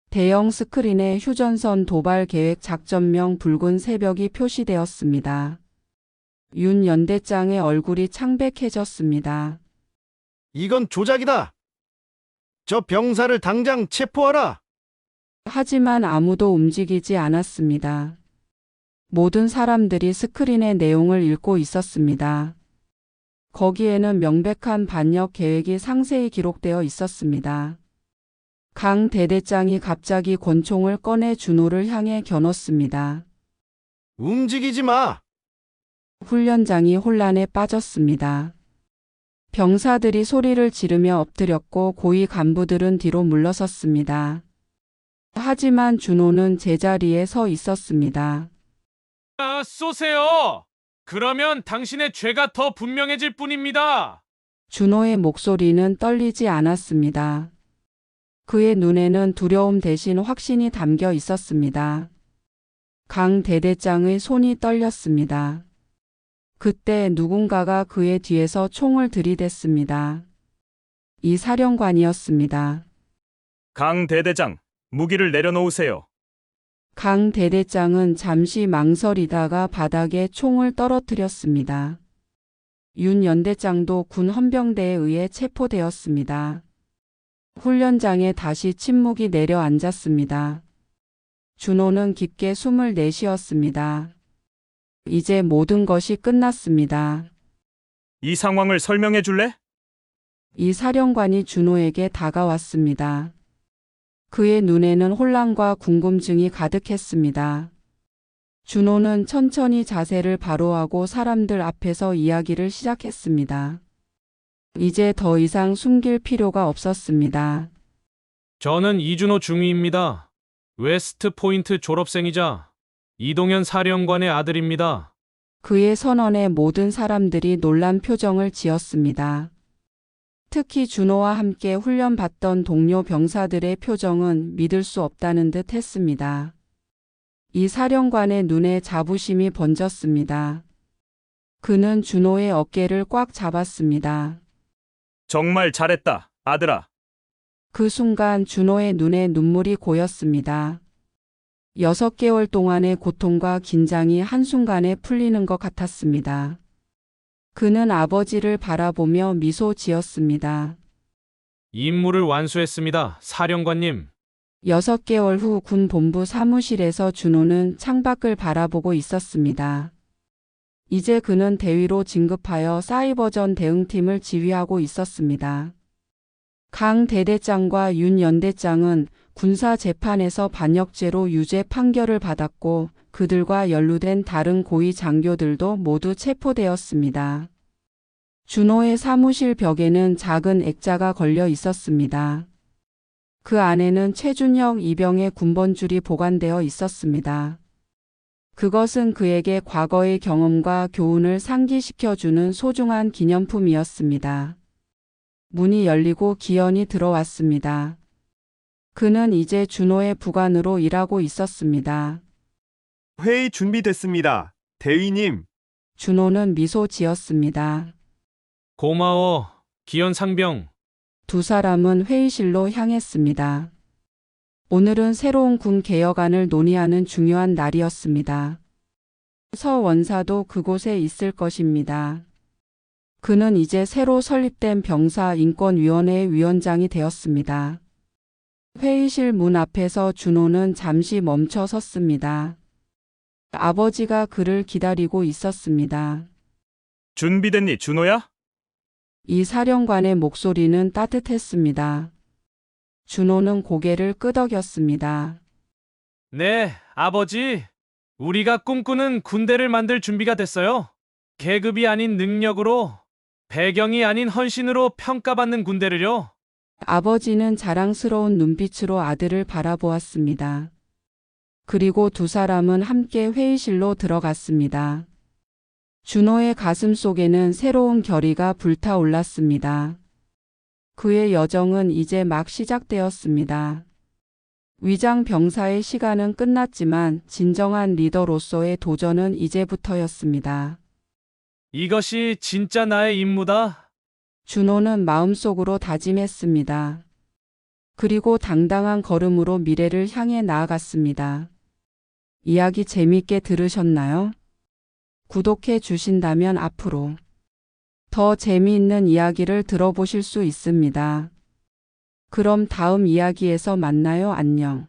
대형 스크린에 휴전선 도발 계획 작전명 붉은 새벽이 표시되었습니다. 윤 연대장의 얼굴이 창백해졌습니다. 이건 조작이다. 저 병사를 당장 체포하라. 하지만 아무도 움직이지 않았습니다. 모든 사람들이 스크린의 내용을 읽고 있었습니다. 거기에는 명백한 반역 계획이 상세히 기록되어 있었습니다. 강 대대장이 갑자기 권총을 꺼내 준호를 향해 겨눴습니다. 움직이지 마. 훈련장이 혼란에 빠졌습니다. 병사들이 소리를 지르며 엎드렸고 고위 간부들은 뒤로 물러섰습니다. 하지만 준호는 제자리에 서 있었습니다. 쏘세요! 그러면 당신의 죄가 더 분명해질 뿐입니다. 준호의 목소리는 떨리지 않았습니다. 그의 눈에는 두려움 대신 확신이 담겨 있었습니다. 강 대대장의 손이 떨렸습니다. 그때 누군가가 그의 뒤에서 총을 들이댔습니다. 이 사령관이었습니다. 강 대대장, 무기를 내려놓으세요. 강 대대장은 잠시 망설이다가 바닥에 총을 떨어뜨렸습니다. 윤 연대장도 군 헌병대에 의해 체포되었습니다. 훈련장에 다시 침묵이 내려앉았습니다. 준호는 깊게 숨을 내쉬었습니다. 이제 모든 것이 끝났습니다. 이 상황을 설명해 줄래? 이 사령관이 준호에게 다가왔습니다. 그의 눈에는 혼란과 궁금증이 가득했습니다. 준호는 천천히 자세를 바로하고 사람들 앞에서 이야기를 시작했습니다. 이제 더 이상 숨길 필요가 없었습니다. 저는 이준호 중위입니다. 웨스트 포인트 졸업생이자 이동현 사령관의 아들입니다. 그의 선언에 모든 사람들이 놀란 표정을 지었습니다. 특히 준호와 함께 훈련받던 동료 병사들의 표정은 믿을 수 없다는 듯 했습니다. 이 사령관의 눈에 자부심이 번졌습니다. 그는 준호의 어깨를 꽉 잡았습니다. 정말 잘했다, 아들아. 그 순간 준호의 눈에 눈물이 고였습니다. 6개월 동안의 고통과 긴장이 한순간에 풀리는 것 같았습니다. 그는 아버지를 바라보며 미소 지었습니다. 임무를 완수했습니다, 사령관님. 6개월 후 군 본부 사무실에서 준호는 창밖을 바라보고 있었습니다. 이제 그는 대위로 진급하여 사이버전 대응팀을 지휘하고 있었습니다. 강 대대장과 윤 연대장은 군사 재판에서 반역죄로 유죄 판결을 받았고 그들과 연루된 다른 고위 장교들도 모두 체포되었습니다. 준호의 사무실 벽에는 작은 액자가 걸려 있었습니다. 그 안에는 최준혁 이병의 군번줄이 보관되어 있었습니다. 그것은 그에게 과거의 경험과 교훈을 상기시켜주는 소중한 기념품이었습니다. 문이 열리고 기현이 들어왔습니다. 그는 이제 준호의 부관으로 일하고 있었습니다. 회의 준비됐습니다. 대위님. 준호는 미소 지었습니다. 고마워, 기현 상병. 두 사람은 회의실로 향했습니다. 오늘은 새로운 군 개혁안을 논의하는 중요한 날이었습니다. 서 원사도 그곳에 있을 것입니다. 그는 이제 새로 설립된 병사인권위원회의 위원장이 되었습니다. 회의실 문 앞에서 준호는 잠시 멈춰 섰습니다. 아버지가 그를 기다리고 있었습니다. 준비됐니, 준호야? 이 사령관의 목소리는 따뜻했습니다. 준호는 고개를 끄덕였습니다. 네, 아버지. 우리가 꿈꾸는 군대를 만들 준비가 됐어요. 계급이 아닌 능력으로, 배경이 아닌 헌신으로 평가받는 군대를요. 아버지는 자랑스러운 눈빛으로 아들을 바라보았습니다. 그리고 두 사람은 함께 회의실로 들어갔습니다. 준호의 가슴 속에는 새로운 결의가 불타올랐습니다. 그의 여정은 이제 막 시작되었습니다. 위장 병사의 시간은 끝났지만 진정한 리더로서의 도전은 이제부터였습니다. 이것이 진짜 나의 임무다. 준호는 마음속으로 다짐했습니다. 그리고 당당한 걸음으로 미래를 향해 나아갔습니다. 이야기 재미있게 들으셨나요? 구독해 주신다면 앞으로 더 재미있는 이야기를 들어보실 수 있습니다. 그럼 다음 이야기에서 만나요. 안녕.